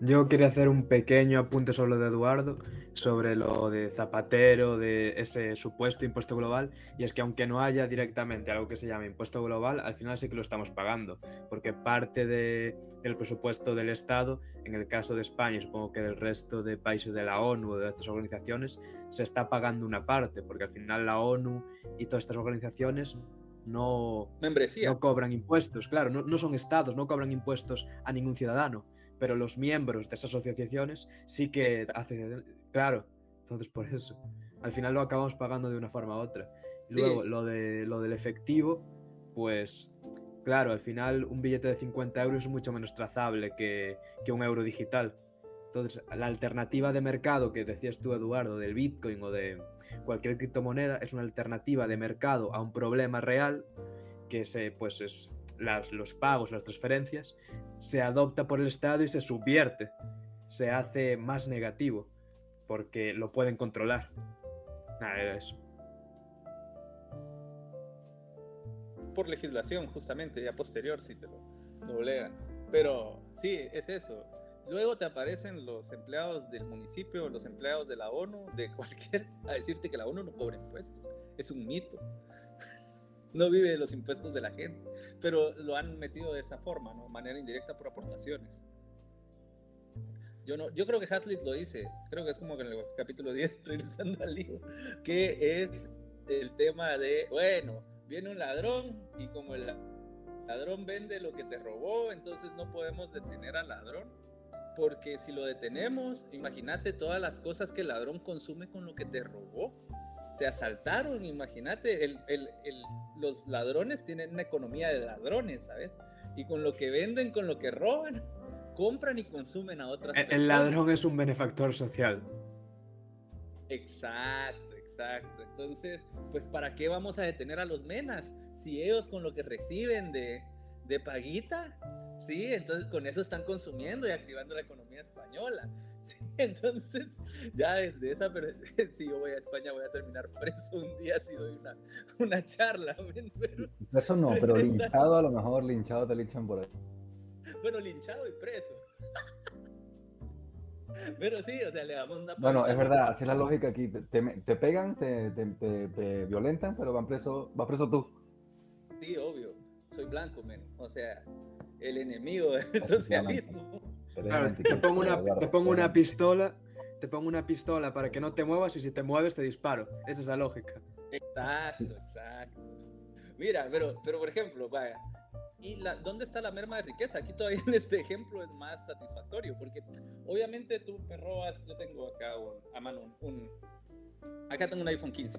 Yo quería hacer un pequeño apunte sobre lo de Eduardo, sobre lo de Zapatero, de ese supuesto impuesto global, y es que aunque no haya directamente algo que se llame impuesto global, al final sí que lo estamos pagando, porque parte del presupuesto del Estado, en el caso de España y supongo que del resto de países de la ONU o de estas organizaciones, se está pagando una parte, porque al final la ONU y todas estas organizaciones no cobran impuestos, claro, no son estados, no cobran impuestos a ningún ciudadano, pero los miembros de esas asociaciones sí que hacen, claro, entonces por eso, al final lo acabamos pagando de una forma u otra. Y luego lo del efectivo, pues claro, al final un billete de 50 euros es mucho menos trazable que un euro digital. Entonces, la alternativa de mercado que decías tú, Eduardo, del Bitcoin o de cualquier criptomoneda, es una alternativa de mercado a un problema real que es los pagos, las transferencias, se adopta por el Estado y se subvierte, se hace más negativo, porque lo pueden controlar. Nada, era eso. Por legislación, justamente, ya posterior, si te lo doblegan. Pero sí, es eso. Luego te aparecen los empleados del municipio, los empleados de la ONU, de cualquier, a decirte que la ONU no cobra impuestos. Es un mito. No vive de los impuestos de la gente, pero lo han metido de esa forma, ¿no? Manera indirecta por aportaciones. Yo creo que Hazlitt lo dice, creo que es como que en el capítulo 10, regresando al libro, que es el tema de, bueno, viene un ladrón y como el ladrón vende lo que te robó, entonces no podemos detener al ladrón, porque si lo detenemos, imagínate todas las cosas que el ladrón consume con lo que te robó. Te asaltaron, imagínate, los ladrones tienen una economía de ladrones, ¿sabes? Y con lo que venden, con lo que roban, compran y consumen a otras personas. El ladrón es un benefactor social. Exacto. Entonces, pues ¿para qué vamos a detener a los menas? Si ellos con lo que reciben de paguita, sí, entonces con eso están consumiendo y activando la economía española. Sí, entonces, ya desde esa, pero si yo voy a España voy a terminar preso un día si doy una charla. Pero, eso no, pero linchado, a lo mejor linchado te linchan por ahí. Bueno, linchado y preso. Pero sí, o sea, le damos una... Bueno, es verdad, así es la lógica aquí. Te pegan, te violentan, pero vas preso tú. Sí, obvio. Soy blanco, men. O sea, el enemigo del socialismo. Claro, te pongo una pistola para que no te muevas y si te mueves te disparo. Esa es la lógica. Exacto. Mira, pero por ejemplo, vaya, ¿dónde está la merma de riqueza? Aquí todavía en este ejemplo es más satisfactorio, porque obviamente tú me robas, yo tengo acá a mano acá tengo un iPhone 15.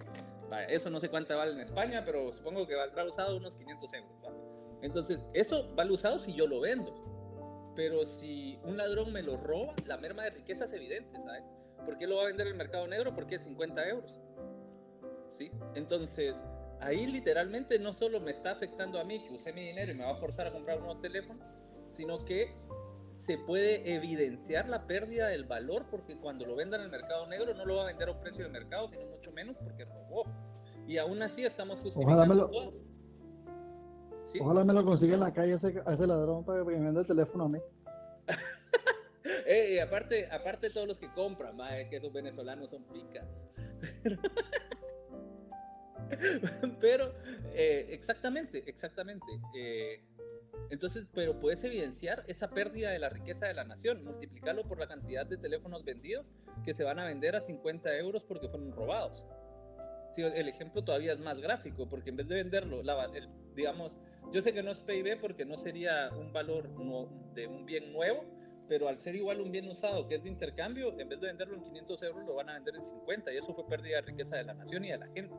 Vaya, eso no sé cuánto vale en España, pero supongo que valdrá usado unos 500 euros. ¿Va? Entonces, eso vale usado si yo lo vendo. Pero si un ladrón me lo roba, la merma de riqueza es evidente, ¿sabes? ¿Por qué lo va a vender en el mercado negro? Porque es 50 euros. ¿Sí? Entonces, ahí literalmente no solo me está afectando a mí, que usé mi dinero y me va a forzar a comprar un nuevo teléfono, sino que se puede evidenciar la pérdida del valor, porque cuando lo venda en el mercado negro no lo va a vender a un precio de mercado, sino mucho menos porque robó. Y aún así estamos justificando todo. ¿Sí? Ojalá me lo consiga en la calle a ese ladrón para que me venda el teléfono a mí. Y aparte todos los que compran, que esos venezolanos son pícaros. Pero exactamente. Entonces, pero puedes evidenciar esa pérdida de la riqueza de la nación, multiplicarlo por la cantidad de teléfonos vendidos que se van a vender a 50 euros porque fueron robados. Sí, el ejemplo todavía es más gráfico, porque en vez de venderlo, digamos, yo sé que no es PIB porque no sería un valor de un bien nuevo, pero al ser igual un bien usado que es de intercambio, en vez de venderlo en 500 euros lo van a vender en 50, y eso fue pérdida de riqueza de la nación y de la gente.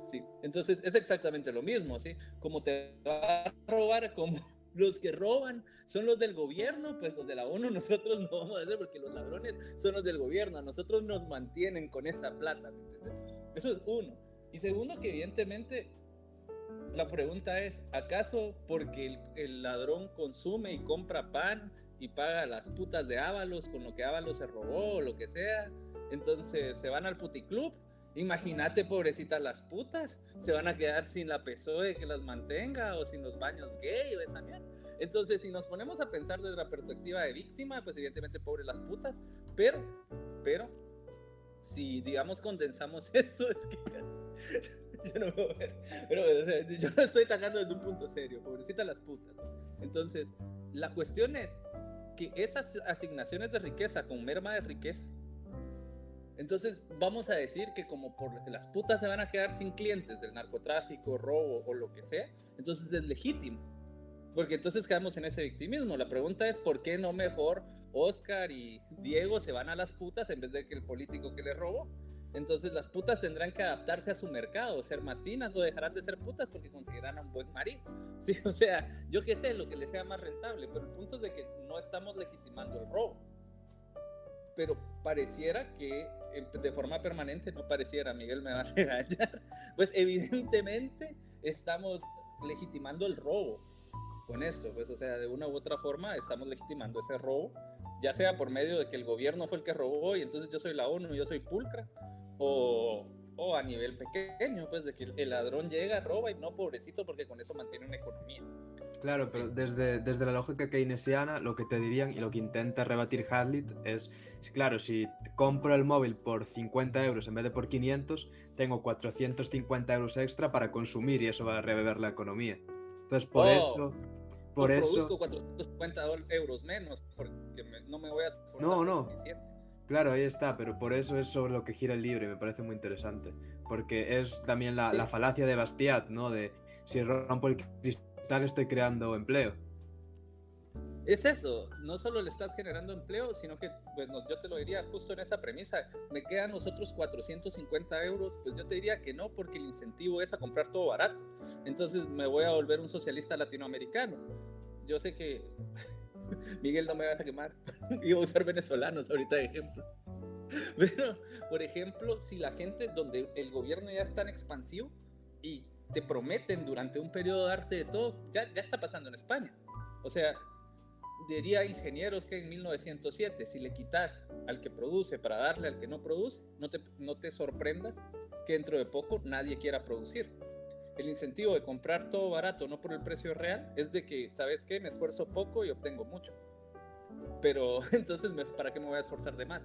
¿Sí? Entonces es exactamente lo mismo, ¿sí? Como te va a robar, como los que roban son los del gobierno, pues los de la ONU nosotros no vamos a hacer porque los ladrones son los del gobierno, a nosotros nos mantienen con esa plata, ¿me entiendes? Eso es uno. Y segundo, que evidentemente la pregunta es, ¿acaso porque el ladrón consume y compra pan y paga las putas de Ábalos con lo que Ábalos se robó o lo que sea, entonces se van al puticlub? Imagínate, pobrecitas las putas, se van a quedar sin la PSOE que las mantenga o sin los baños gay o esa mierda. Entonces, si nos ponemos a pensar desde la perspectiva de víctima, pues evidentemente pobres las putas, pero si digamos condensamos eso, es que yo no puedo ver, pero o sea, yo no estoy atacando desde un punto serio, pobrecitas las putas, ¿no? Entonces, la cuestión es que esas asignaciones de riqueza con merma de riqueza, entonces vamos a decir que como por las putas se van a quedar sin clientes del narcotráfico, robo o lo que sea, entonces es legítimo, porque entonces quedamos en ese victimismo. La pregunta es, ¿por qué no mejor Oscar y Diego se van a las putas en vez de que el político que les robó? Entonces las putas tendrán que adaptarse a su mercado, ser más finas, o dejarán de ser putas porque conseguirán a un buen marido. Sí, o sea, yo qué sé, lo que les sea más rentable, pero el punto es de que no estamos legitimando el robo. Pero pareciera que de forma permanente, no pareciera, Miguel me va a regañar, pues evidentemente estamos legitimando el robo con esto, pues o sea, de una u otra forma estamos legitimando ese robo, ya sea por medio de que el gobierno fue el que robó y entonces yo soy la ONU y yo soy pulcra, o a nivel pequeño, pues de que el ladrón llega, roba y no, pobrecito, porque con eso mantiene una economía. Claro, pero desde la lógica keynesiana, lo que te dirían y lo que intenta rebatir Hazlitt es, claro, si compro el móvil por 50 euros en vez de por 500, tengo 450 euros extra para consumir y eso va a reviver la economía. Entonces, por eso... produzco 450 euros menos porque no me voy a esforzar lo suficiente. Claro, ahí está, pero por eso es sobre lo que gira el libro y me parece muy interesante. Porque es también la falacia de Bastiat, ¿no? De si rompo el cristal estoy creando empleo. Es eso, no solo le estás generando empleo, sino que, bueno, yo te lo diría justo en esa premisa, me quedan los otros 450 euros, pues yo te diría que no, porque el incentivo es a comprar todo barato. Entonces me voy a volver un socialista latinoamericano. Yo sé que Miguel no me vas a quemar, iba a usar venezolanos ahorita de ejemplo. Pero, por ejemplo, si la gente, donde el gobierno ya es tan expansivo y te prometen durante un periodo de darte de todo, ya está pasando en España. O sea, diría ingenieros que en 1907, si le quitas al que produce para darle al que no produce, no te sorprendas que dentro de poco nadie quiera producir. El incentivo de comprar todo barato, no por el precio real, es de que, ¿sabes qué? Me esfuerzo poco y obtengo mucho. Pero entonces, ¿para qué me voy a esforzar de más?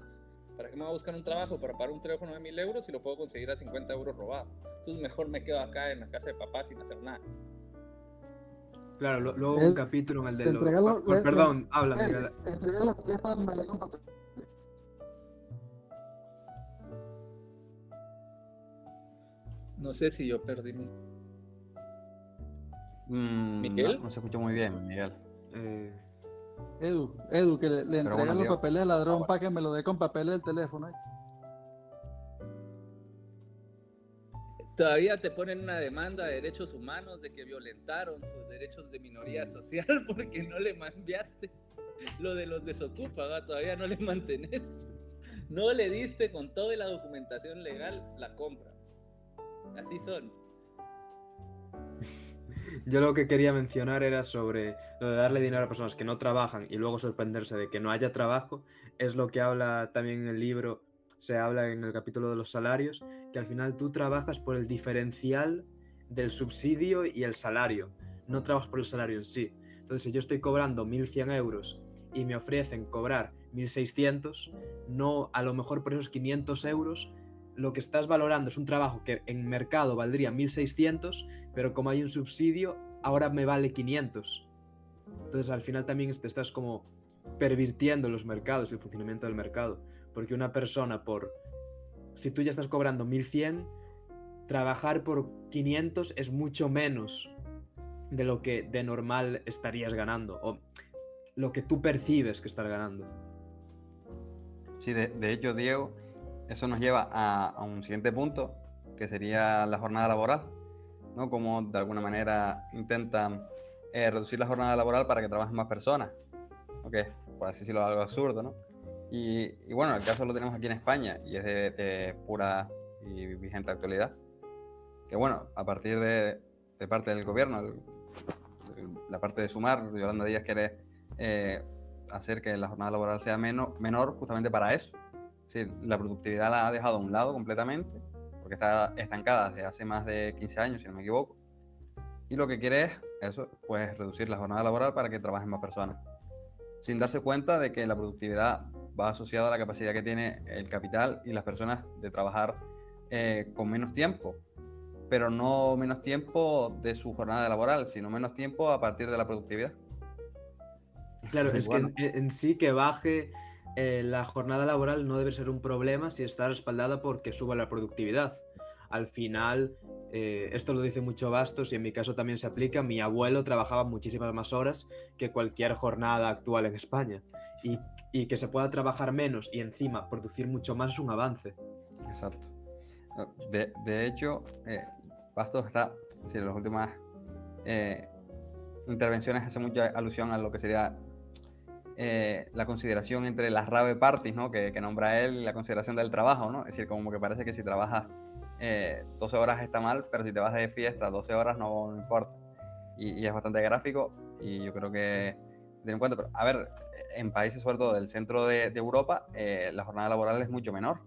¿Para qué me voy a buscar un trabajo para pagar un teléfono de 1,000 euros si lo puedo conseguir a 50 euros robado? Entonces mejor me quedo acá en la casa de papá sin hacer nada. Claro, luego un Él capítulo en el de le los... entrega los- le- Perdón, habla, Él Miguel. entrega las tareas para mandar con papel. No sé si yo perdí mi... No, ¿Miguel? no se escuchó muy bien, Miguel. Edu, que le entrega bueno, los Diego. papeles al ladrón para que me lo dé con papeles del teléfono. Todavía te ponen una demanda de derechos humanos de que violentaron sus derechos de minoría social porque no le enviaste lo de los desocupa, ¿va? Todavía no le mantenés. No le diste con toda la documentación legal la compra. Así son. Yo lo que quería mencionar era sobre lo de darle dinero a personas que no trabajan y luego sorprenderse de que no haya trabajo. Es lo que habla también en el libro, se habla en el capítulo de los salarios, que al final tú trabajas por el diferencial del subsidio y el salario, no trabajas por el salario en sí. Entonces, si yo estoy cobrando 1.100 euros y me ofrecen cobrar 1.600, no, a lo mejor por esos 500 euros lo que estás valorando es un trabajo que en mercado valdría 1.600, pero como hay un subsidio, ahora me vale 500. Entonces al final también te estás como pervirtiendo los mercados y el funcionamiento del mercado, porque una persona si tú ya estás cobrando 1.100, trabajar por 500 es mucho menos de lo que de normal estarías ganando, o lo que tú percibes que estás ganando. Sí, de hecho, Diego, eso nos lleva a un siguiente punto, que sería la jornada laboral, ¿no? Como de alguna manera intentan reducir la jornada laboral para que trabajen más personas, ¿ok? Por así decirlo, algo absurdo, ¿no? Y bueno, el caso lo tenemos aquí en España y es de pura y vigente actualidad. Que bueno, a partir de parte del gobierno, la parte de Sumar, Yolanda Díaz quiere hacer que la jornada laboral sea menor justamente para eso. Es decir, la productividad la ha dejado a un lado completamente, porque está estancada desde hace más de 15 años, si no me equivoco. Y lo que quiere es eso, pues reducir la jornada laboral para que trabajen más personas, sin darse cuenta de que la productividad va asociada a la capacidad que tiene el capital y las personas de trabajar con menos tiempo, pero no menos tiempo de su jornada laboral, sino menos tiempo a partir de la productividad. Claro, es Bueno. que en sí que baje la jornada laboral no debe ser un problema si está respaldada porque suba la productividad. Al final, esto lo dice mucho Bastos y en mi caso también se aplica. Mi abuelo trabajaba muchísimas más horas que cualquier jornada actual en España. Y que se pueda trabajar menos y encima producir mucho más es un avance. Exacto. De hecho, Bastos está, es decir, en las últimas intervenciones hace mucha alusión a lo que sería la consideración entre las rave parties, ¿no? que nombra él, y la consideración del trabajo, ¿no? Es decir, como que parece que si trabajas 12 horas está mal, pero si te vas de fiesta 12 horas no importa. Y es bastante gráfico y yo creo que tener en cuenta, pero a ver, en países sobre todo del centro de Europa, la jornada laboral es mucho menor,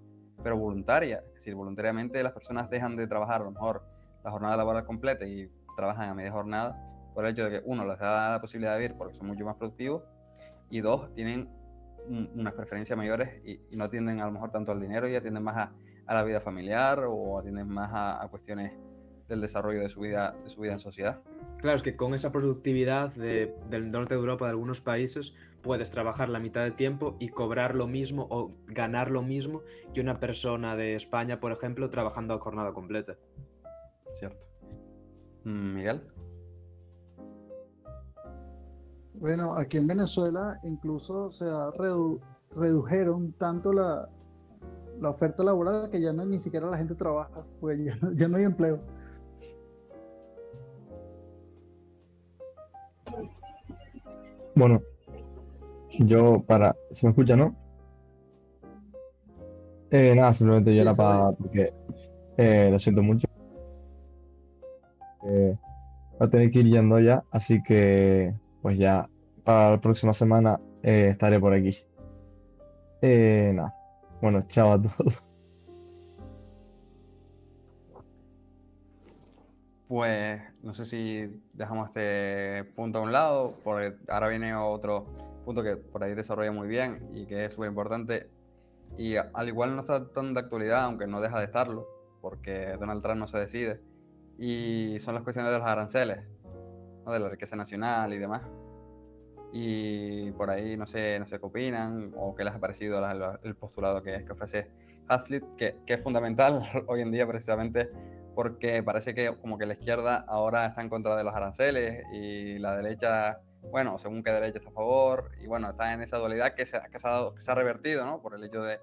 pero voluntaria. Es decir, voluntariamente las personas dejan de trabajar a lo mejor la jornada laboral completa y trabajan a media jornada por el hecho de que uno les da la posibilidad de vivir porque son mucho más productivos y dos, tienen unas preferencias mayores y no atienden a lo mejor tanto al dinero y atienden más a la vida familiar o atienden más a cuestiones del desarrollo de su vida en sociedad. Claro, es que con esa productividad del norte de Europa, de algunos países, puedes trabajar la mitad de tiempo y cobrar lo mismo o ganar lo mismo que una persona de España, por ejemplo, trabajando a jornada completa. Cierto. Miguel. Bueno, aquí en Venezuela incluso se redujeron tanto la oferta laboral que ya ni siquiera la gente trabaja, pues ya no hay empleo. Bueno, ¿se me escucha, no? Nada, simplemente yo Sí, era se oye. porque lo siento mucho. Va a tener que ir yendo ya, así que pues ya para la próxima semana estaré por aquí. Nada, bueno, chao a todos. Pues no sé si dejamos este punto a un lado, porque ahora viene otro punto que por ahí desarrolla muy bien y que es súper importante. Y al igual no está tan de actualidad, aunque no deja de estarlo, porque Donald Trump no se decide. Y son las cuestiones de los aranceles, ¿no? ¿no? De la riqueza nacional y demás. Y por ahí no sé qué opinan o qué les ha parecido el postulado que ofrece Hazlitt, que es fundamental hoy en día precisamente porque parece que como que la izquierda ahora está en contra de los aranceles y la derecha, bueno, según qué derecha está a favor, y bueno, está en esa dualidad que se ha revertido, ¿no? Por el hecho de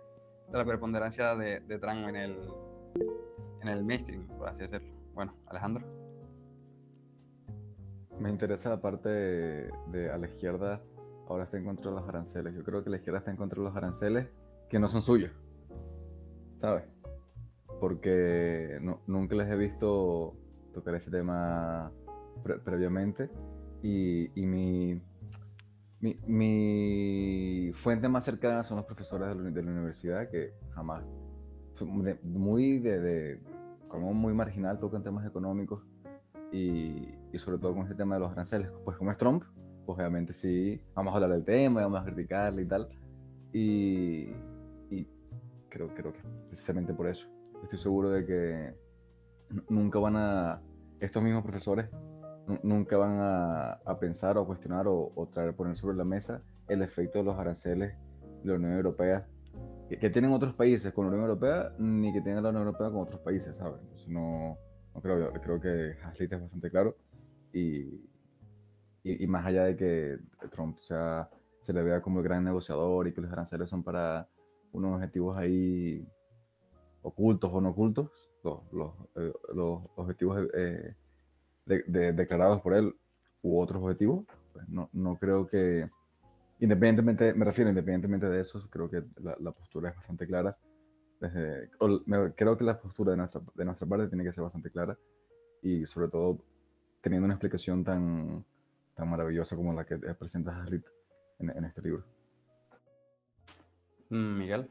la preponderancia de Trump en el mainstream, por así decirlo. Bueno, Alejandro. Me interesa la parte de a la izquierda ahora está en contra de los aranceles. Yo creo que la izquierda está en contra de los aranceles que no son suyos, ¿sabes? Porque nunca les he visto tocar ese tema previamente y mi fuente más cercana son los profesores de la universidad que jamás, como muy marginal, tocan temas económicos y sobre todo con este tema de los aranceles. Pues como es Trump, pues obviamente sí, vamos a hablar del tema, vamos a criticarle y tal. Y creo que precisamente por eso. Estoy seguro de que nunca estos mismos profesores nunca van a pensar o a cuestionar o poner sobre la mesa el efecto de los aranceles de la Unión Europea que tienen otros países con la Unión Europea, ni que tenga la Unión Europea con otros países, ¿sabes? Entonces no creo que Hazlitt es bastante claro y más allá de que Trump se le vea como el gran negociador y que los aranceles son para unos objetivos ahí ocultos o no ocultos, los objetivos declarados por él u otros objetivos, pues no creo que, independientemente de eso, creo que la postura es bastante clara. Creo que la postura de nuestra parte tiene que ser bastante clara y sobre todo teniendo una explicación tan maravillosa como la que presenta Hazlitt en este libro. Miguel.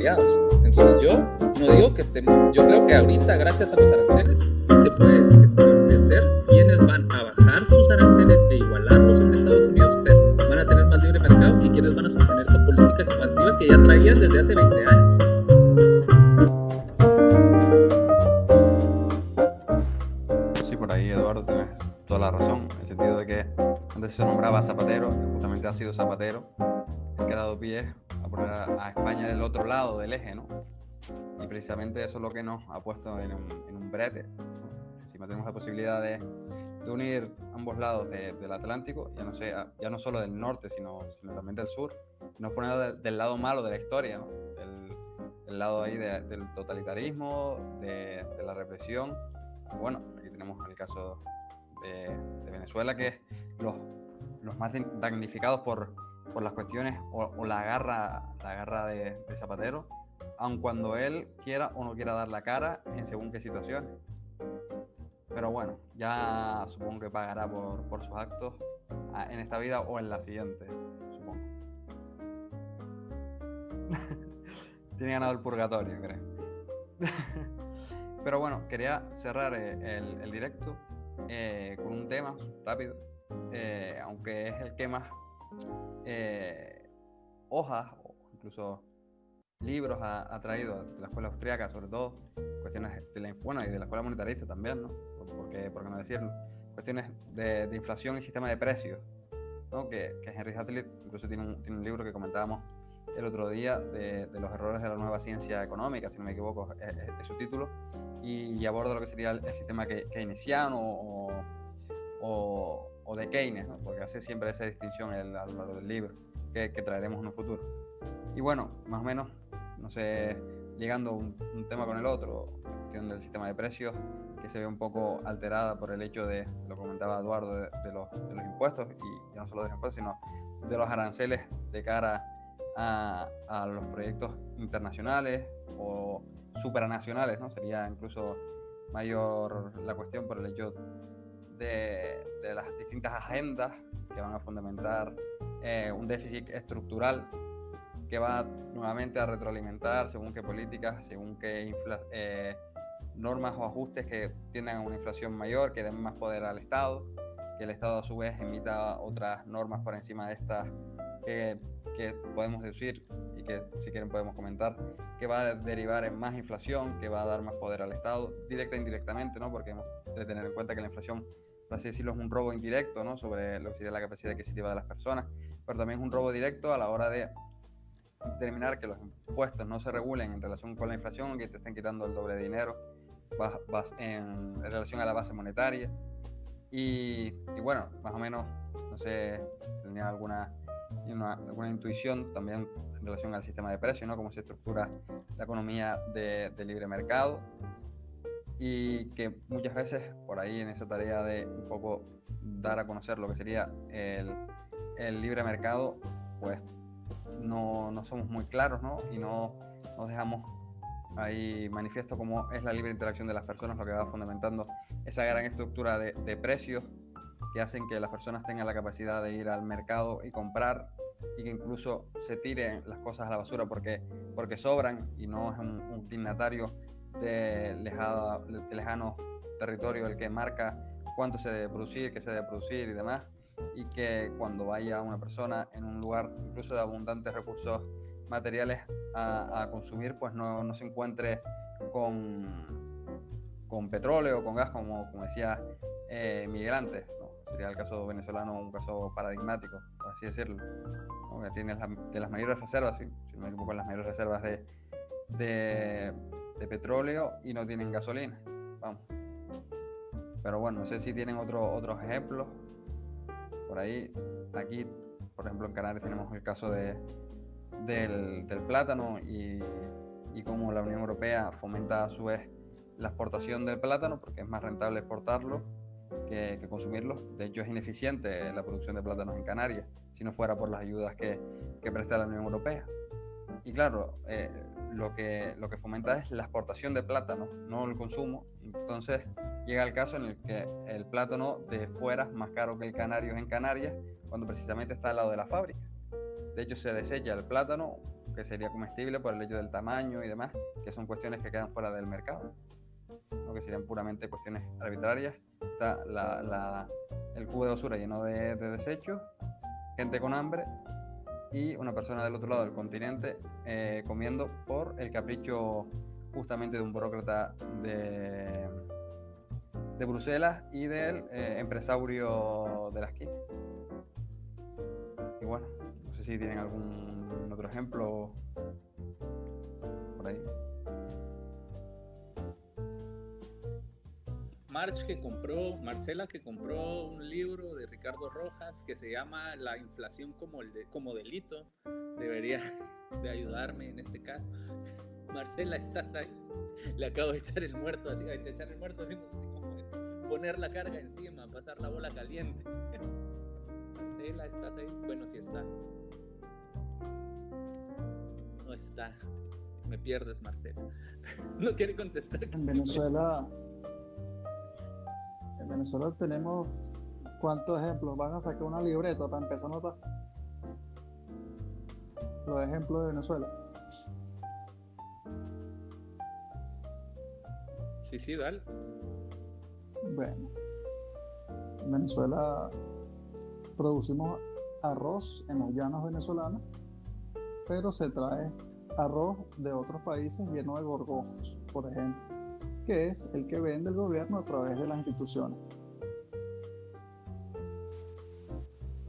aliados. Entonces yo no digo que estemos, yo creo que ahorita gracias a los aranceles se puede establecer quiénes van a bajar sus aranceles e igualarlos con Estados Unidos, o sea, van a tener más libre mercado y quiénes van a sostener esa política expansiva que ya traían desde hace 20 años. Sí, por ahí Eduardo tienes toda la razón, en el sentido de que antes se nombraba Zapatero, y justamente ha sido Zapatero el que ha dado pie a poner a España del otro lado del eje, ¿no? Y precisamente eso es lo que nos ha puesto en un brete, ¿no? Encima tenemos la posibilidad de unir ambos lados del Atlántico, ya no solo del norte, sino también del sur, nos pone del lado malo de la historia, ¿no? Del lado ahí del totalitarismo, de la represión. Bueno, aquí tenemos el caso de Venezuela, que es los más damnificados por las cuestiones o la garra de Zapatero, aun cuando él quiera o no quiera dar la cara en según qué situaciones. Pero bueno, ya supongo que pagará por sus actos en esta vida o en la siguiente, supongo. Tiene ganado el purgatorio, creo. Pero bueno, quería cerrar el directo con un tema rápido, aunque es el que más hojas o incluso libros ha traído de la escuela austríaca, sobre todo cuestiones y de la escuela monetarista también, ¿no? ¿Por qué no decirlo? Cuestiones de inflación y sistema de precios, ¿no? Que Henry Hazlitt incluso tiene un libro que comentábamos el otro día de los errores de la nueva ciencia económica, si no me equivoco, es su título, y aborda lo que sería el sistema keynesiano o de Keynes, ¿no? Porque hace siempre esa distinción a lo largo del libro, que traeremos en un futuro. Y bueno, más o menos, no sé, ligando un tema con el otro, la cuestión del sistema de precios, que se ve un poco alterada por el hecho de, lo comentaba Eduardo, de los impuestos, y ya no solo de los impuestos, sino de los aranceles de cara a los proyectos internacionales o supranacionales, ¿no? Sería incluso mayor la cuestión por el hecho de las distintas agendas que van a fundamentar un déficit estructural que va nuevamente a retroalimentar según qué políticas, según qué normas o ajustes que tiendan a una inflación mayor, que den más poder al Estado, que el Estado a su vez emita otras normas por encima de estas que podemos deducir y que si quieren podemos comentar, que va a derivar en más inflación, que va a dar más poder al Estado, directa e indirectamente, ¿no? Porque hemos de tener en cuenta que la inflación, por así decirlo, es un robo indirecto, ¿no? Sobre lo que sería la capacidad adquisitiva de las personas, pero también es un robo directo a la hora de determinar que los impuestos no se regulen en relación con la inflación, que te estén quitando el doble de dinero en relación a la base monetaria. Y bueno, más o menos, no sé, tenía alguna intuición también en relación al sistema de precios, ¿no? Cómo se estructura la economía de libre mercado, y que muchas veces por ahí en esa tarea de un poco dar a conocer lo que sería el libre mercado, pues no somos muy claros, ¿no? Y no nos dejamos ahí manifiesto cómo es la libre interacción de las personas lo que va fundamentando esa gran estructura de precios que hacen que las personas tengan la capacidad de ir al mercado y comprar, y que incluso se tiren las cosas a la basura porque sobran, y no es un dignatario de lejano territorio el que marca cuánto se debe producir, qué se debe producir y demás, y que cuando vaya una persona en un lugar incluso de abundantes recursos materiales a consumir, pues no se encuentre con petróleo o con gas, como decía Miguel antes, ¿no? Sería el caso venezolano un caso paradigmático, por así decirlo, ¿no? Que tiene de las mayores reservas, si no me equivoco, las mayores reservas de petróleo, y no tienen gasolina, vamos. Pero bueno, no sé si tienen otros ejemplos por ahí. Aquí, por ejemplo, en Canarias tenemos el caso del plátano y cómo la Unión Europea fomenta a su vez la exportación del plátano, porque es más rentable exportarlo que consumirlo. De hecho, es ineficiente la producción de plátanos en Canarias si no fuera por las ayudas que presta la Unión Europea. Y claro, lo que fomenta es la exportación de plátano, no el consumo. Entonces llega el caso en el que el plátano de fuera es más caro que el canario en Canarias, cuando precisamente está al lado de la fábrica. De hecho, se desecha el plátano que sería comestible por el hecho del tamaño y demás, que son cuestiones que quedan fuera del mercado, ¿no? Que serían puramente cuestiones arbitrarias. Está el cubo de basura lleno de desechos, gente con hambre y una persona del otro lado del continente comiendo por el capricho justamente de un burócrata de Bruselas y del empresario de la esquina. Y bueno, no sé si tienen algún otro ejemplo por ahí. Marcela que compró un libro de Ricardo Rojas que se llama La inflación como delito. Debería de ayudarme en este caso. Marcela, ¿estás ahí? Le acabo de echar el muerto, así de echar el muerto, así como poner la carga encima, pasar la bola caliente. Marcela, ¿estás ahí? Bueno, sí está. No está. Me pierdes, Marcela. No quiere contestar. En Venezuela tenemos ¿cuántos ejemplos? Van a sacar una libreta para empezar a notar los ejemplos de Venezuela. Sí, dale. Bueno, en Venezuela producimos arroz en los llanos venezolanos, pero se trae arroz de otros países lleno de gorgojos, por ejemplo, que es el que vende el gobierno a través de las instituciones.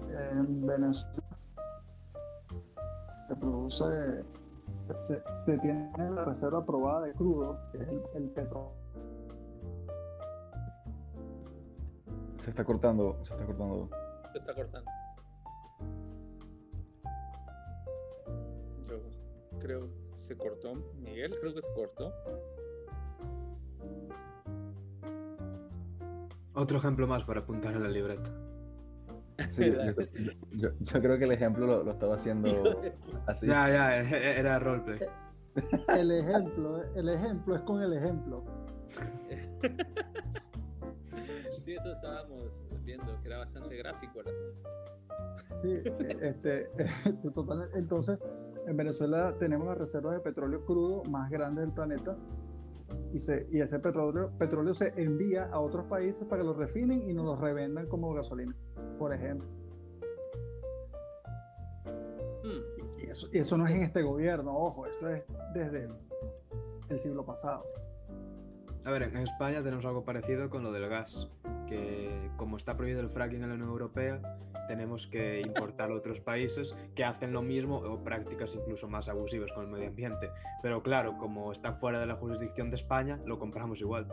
En Venezuela se produce, se tiene la reserva aprobada de crudo, que es el petróleo. Se está cortando. Se está cortando. Yo creo que se cortó. Miguel, creo que se cortó. Otro ejemplo más para apuntar en la libreta. Sí, yo creo que el ejemplo lo estaba haciendo así. Ya, era roleplay. El ejemplo es con el ejemplo. Sí, eso estábamos viendo, que era bastante gráfico el asunto. Sí, sí, totalmente. Entonces, en Venezuela tenemos las reservas de petróleo crudo más grandes del planeta y ese petróleo se envía a otros países para que lo refinen y nos lo revendan como gasolina, por ejemplo. Y eso no es en este gobierno, ojo, esto es desde el siglo pasado. A ver, en España tenemos algo parecido con lo del gas, que como está prohibido el fracking en la Unión Europea, tenemos que importar a otros países que hacen lo mismo o prácticas incluso más abusivas con el medio ambiente. Pero claro, como está fuera de la jurisdicción de España, lo compramos igual.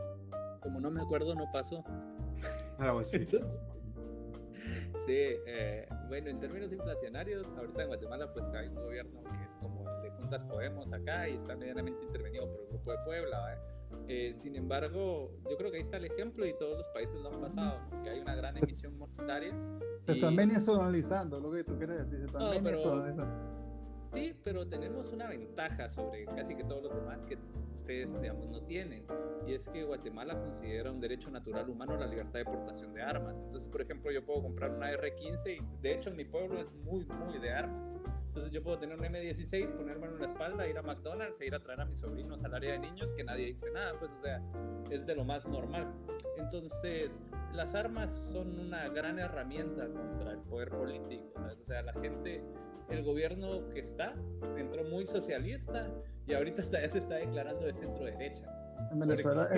Como no me acuerdo, no pasó. Algo así. Sí, bueno, en términos inflacionarios, ahorita en Guatemala pues hay un gobierno que es como el de Juntas Podemos acá y está medianamente intervenido por el Grupo de Puebla, sin embargo, yo creo que ahí está el ejemplo y todos los países lo han pasado, ¿no? Que hay una gran emisión monetaria. Se están venezolizando, lo que tú quieres decir, se están venezolizando. Sí, pero tenemos una ventaja sobre casi que todos los demás que ustedes, digamos, no tienen. Y es que Guatemala considera un derecho natural humano la libertad de portación de armas. Entonces, por ejemplo, yo puedo comprar una R-15 y de hecho en mi pueblo es muy, muy de armas. Entonces yo puedo tener un M16, ponérmelo en la espalda, ir a McDonald's e ir a traer a mis sobrinos al área de niños que nadie dice nada, pues o sea, es de lo más normal. Entonces, las armas son una gran herramienta contra el poder político, ¿sabes? O sea, la gente, el gobierno que entró muy socialista y ahorita ya se está declarando de centro derecha. En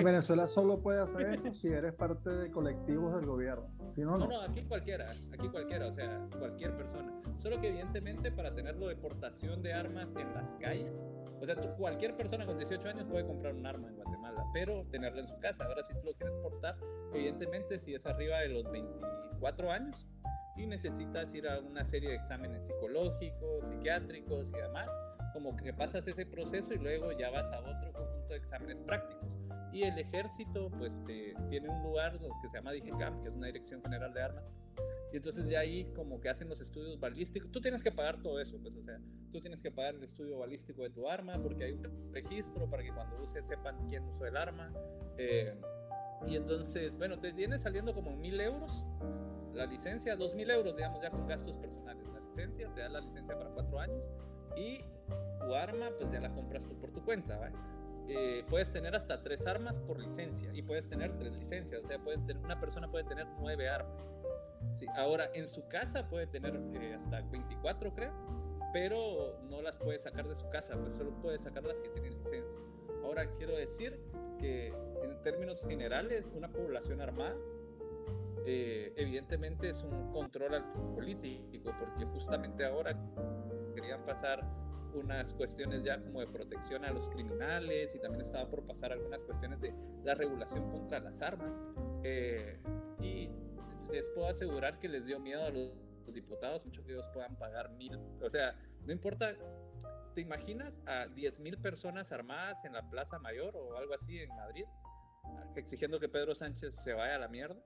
Venezuela solo puedes hacer eso si eres parte de colectivos del gobierno. Si no, no. No, aquí cualquiera, o sea, cualquier persona. Solo que evidentemente para tenerlo de portación de armas en las calles, o sea, cualquier persona con 18 años puede comprar un arma en Guatemala, pero tenerla en su casa. Ahora, si tú lo quieres portar, evidentemente si es arriba de los 24 años y necesitas ir a una serie de exámenes psicológicos, psiquiátricos y demás, como que pasas ese proceso y luego ya vas a otro conjunto de exámenes prácticos. Y el ejército pues tiene un lugar que se llama DIGECAM, que es una Dirección General de Armas, y entonces ya ahí como que hacen los estudios balísticos. Tú tienes que pagar todo eso, pues, o sea, tú tienes que pagar el estudio balístico de tu arma porque hay un registro para que cuando uses sepan quién usó el arma, y entonces, bueno, te viene saliendo como 1.000 euros la licencia, 2.000 euros, digamos, ya con gastos personales. La licencia, te dan la licencia para 4 años Y tu arma, pues ya la compras tú por tu cuenta, ¿vale? Puedes tener hasta 3 armas por licencia y puedes tener 3 licencias, o sea, una persona puede tener 9 armas. Sí, ahora, en su casa puede tener hasta 24, creo, pero no las puede sacar de su casa, pues solo puede sacar las que tienen licencia. Ahora, quiero decir que en términos generales, una población armada evidentemente es un control al político, porque justamente ahora querían pasar unas cuestiones ya como de protección a los criminales y también estaba por pasar algunas cuestiones de la regulación contra las armas, y les puedo asegurar que les dio miedo a los diputados mucho que ellos puedan pagar 1,000, o sea, no importa. ¿Te imaginas a 10,000 personas armadas en la Plaza Mayor o algo así en Madrid, exigiendo que Pedro Sánchez se vaya a la mierda?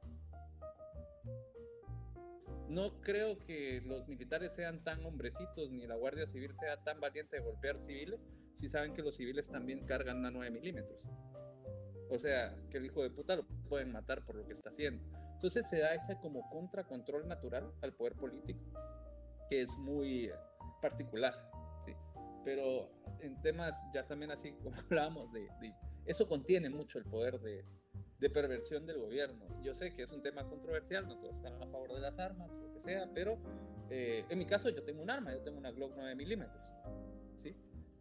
No creo que los militares sean tan hombrecitos ni la Guardia Civil sea tan valiente de golpear civiles si saben que los civiles también cargan una 9 milímetros. O sea, que el hijo de puta lo pueden matar por lo que está haciendo. Entonces se da ese como contracontrol natural al poder político, que es muy particular, ¿sí? Pero en temas ya también así como hablábamos eso contiene mucho el poder de perversión del gobierno. Yo sé que es un tema controversial, no todos están a favor de las armas, lo que sea, pero en mi caso yo tengo un arma, yo tengo una Glock 9 milímetros, ¿sí?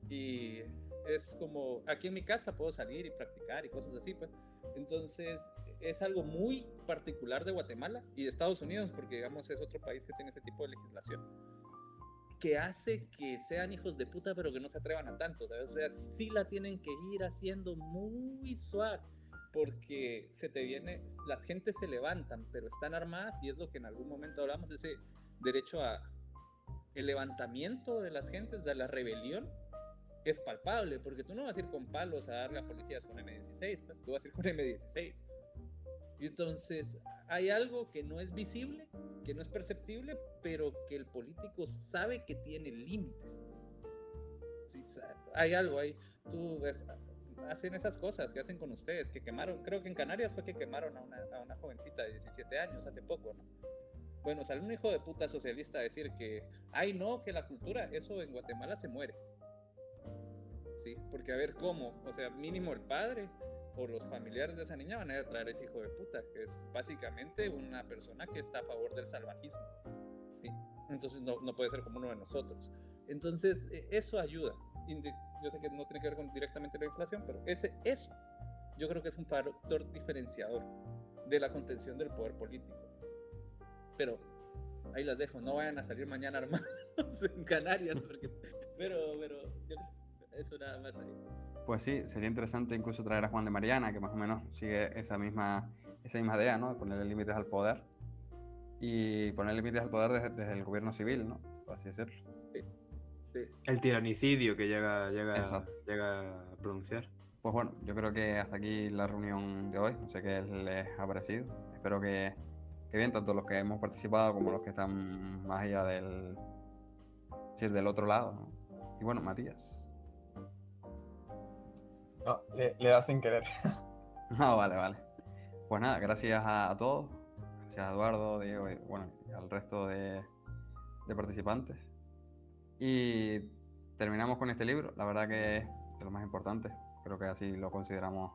Y es como, aquí en mi casa puedo salir y practicar y cosas así, pues. Entonces es algo muy particular de Guatemala y de Estados Unidos, porque digamos es otro país que tiene ese tipo de legislación, que hace que sean hijos de puta, pero que no se atrevan a tanto, ¿sabes? O sea, sí la tienen que ir haciendo muy suave, porque las gentes se levantan, pero están armadas, y es lo que en algún momento hablamos, ese derecho a el levantamiento de las gentes, de la rebelión, es palpable, porque tú no vas a ir con palos a darle a policías con M16, pues, tú vas a ir con M16. Y entonces hay algo que no es visible, que no es perceptible, pero que el político sabe que tiene límites. Sí, hay algo ahí. Hacen esas cosas que hacen con ustedes, que quemaron, creo que en Canarias fue que quemaron a una jovencita de 17 años hace poco, ¿no? Bueno, salió un hijo de puta socialista a decir que, ay no, que la cultura, eso en Guatemala se muere. Sí, porque a ver cómo, o sea, mínimo el padre o los familiares de esa niña van a ir a traer a ese hijo de puta, que es básicamente una persona que está a favor del salvajismo, ¿sí? Entonces no puede ser como uno de nosotros. Entonces eso ayuda. Yo sé que no tiene que ver directamente con la inflación, pero eso yo creo que es un factor diferenciador de la contención del poder político. Pero ahí las dejo, no vayan a salir mañana armados en Canarias, pero yo creo que eso nada más ahí. Pues sí, sería interesante incluso traer a Juan de Mariana, que más o menos sigue esa misma idea, ¿no? De ponerle límites al poder y poner límites al poder desde el gobierno civil, ¿no? Por así decirlo. Sí. Sí. El tiranicidio que llega a pronunciar. Pues bueno, yo creo que hasta aquí la reunión de hoy. No sé qué les ha parecido. Espero que bien, tanto los que hemos participado como los que están más allá del otro lado, ¿no? Y bueno, Matías. No, le das sin querer. No, vale. Pues nada, gracias a todos. Gracias a Eduardo, Diego y bueno, al resto de participantes. Y terminamos con este libro. La verdad que es de lo más importante. Creo que así lo consideramos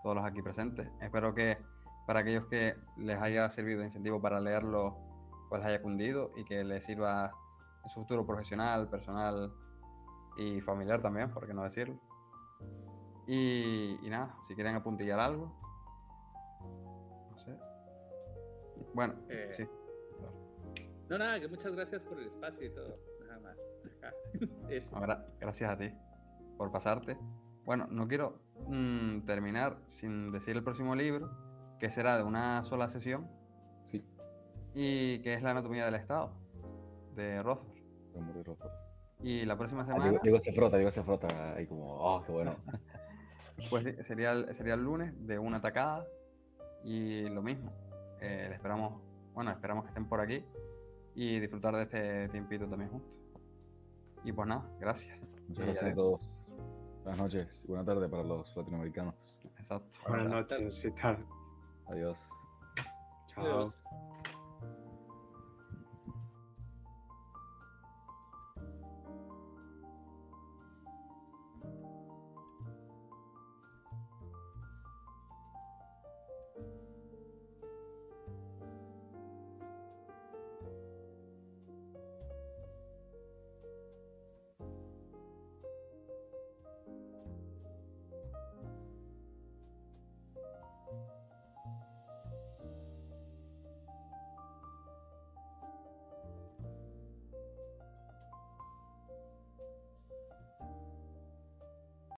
todos los aquí presentes. Espero que para aquellos que les haya servido de incentivo para leerlo, pues les haya cundido y que les sirva en su futuro profesional, personal y familiar también, por qué no decirlo. Y nada, si quieren apuntillar algo, no sé. Bueno, sí. No, nada, que muchas gracias por el espacio y todo, nada más. Eso. Ahora, gracias a ti por pasarte. Bueno, no quiero terminar sin decir el próximo libro, que será de una sola sesión. Sí. Y que es La anatomía del Estado, de Rothbard. De Murray Rothbard. Y la próxima semana... Diego se frota ahí como, oh, qué bueno. Pues sí, sería el lunes de una tacada y lo mismo. Esperamos que estén por aquí y disfrutar de este tiempito también juntos. Y pues nada, gracias. Muchas gracias a todos. Buenas noches y buena tarde para los latinoamericanos. Exacto. Buenas noches, sí, tal. Adiós. Chao. Adiós.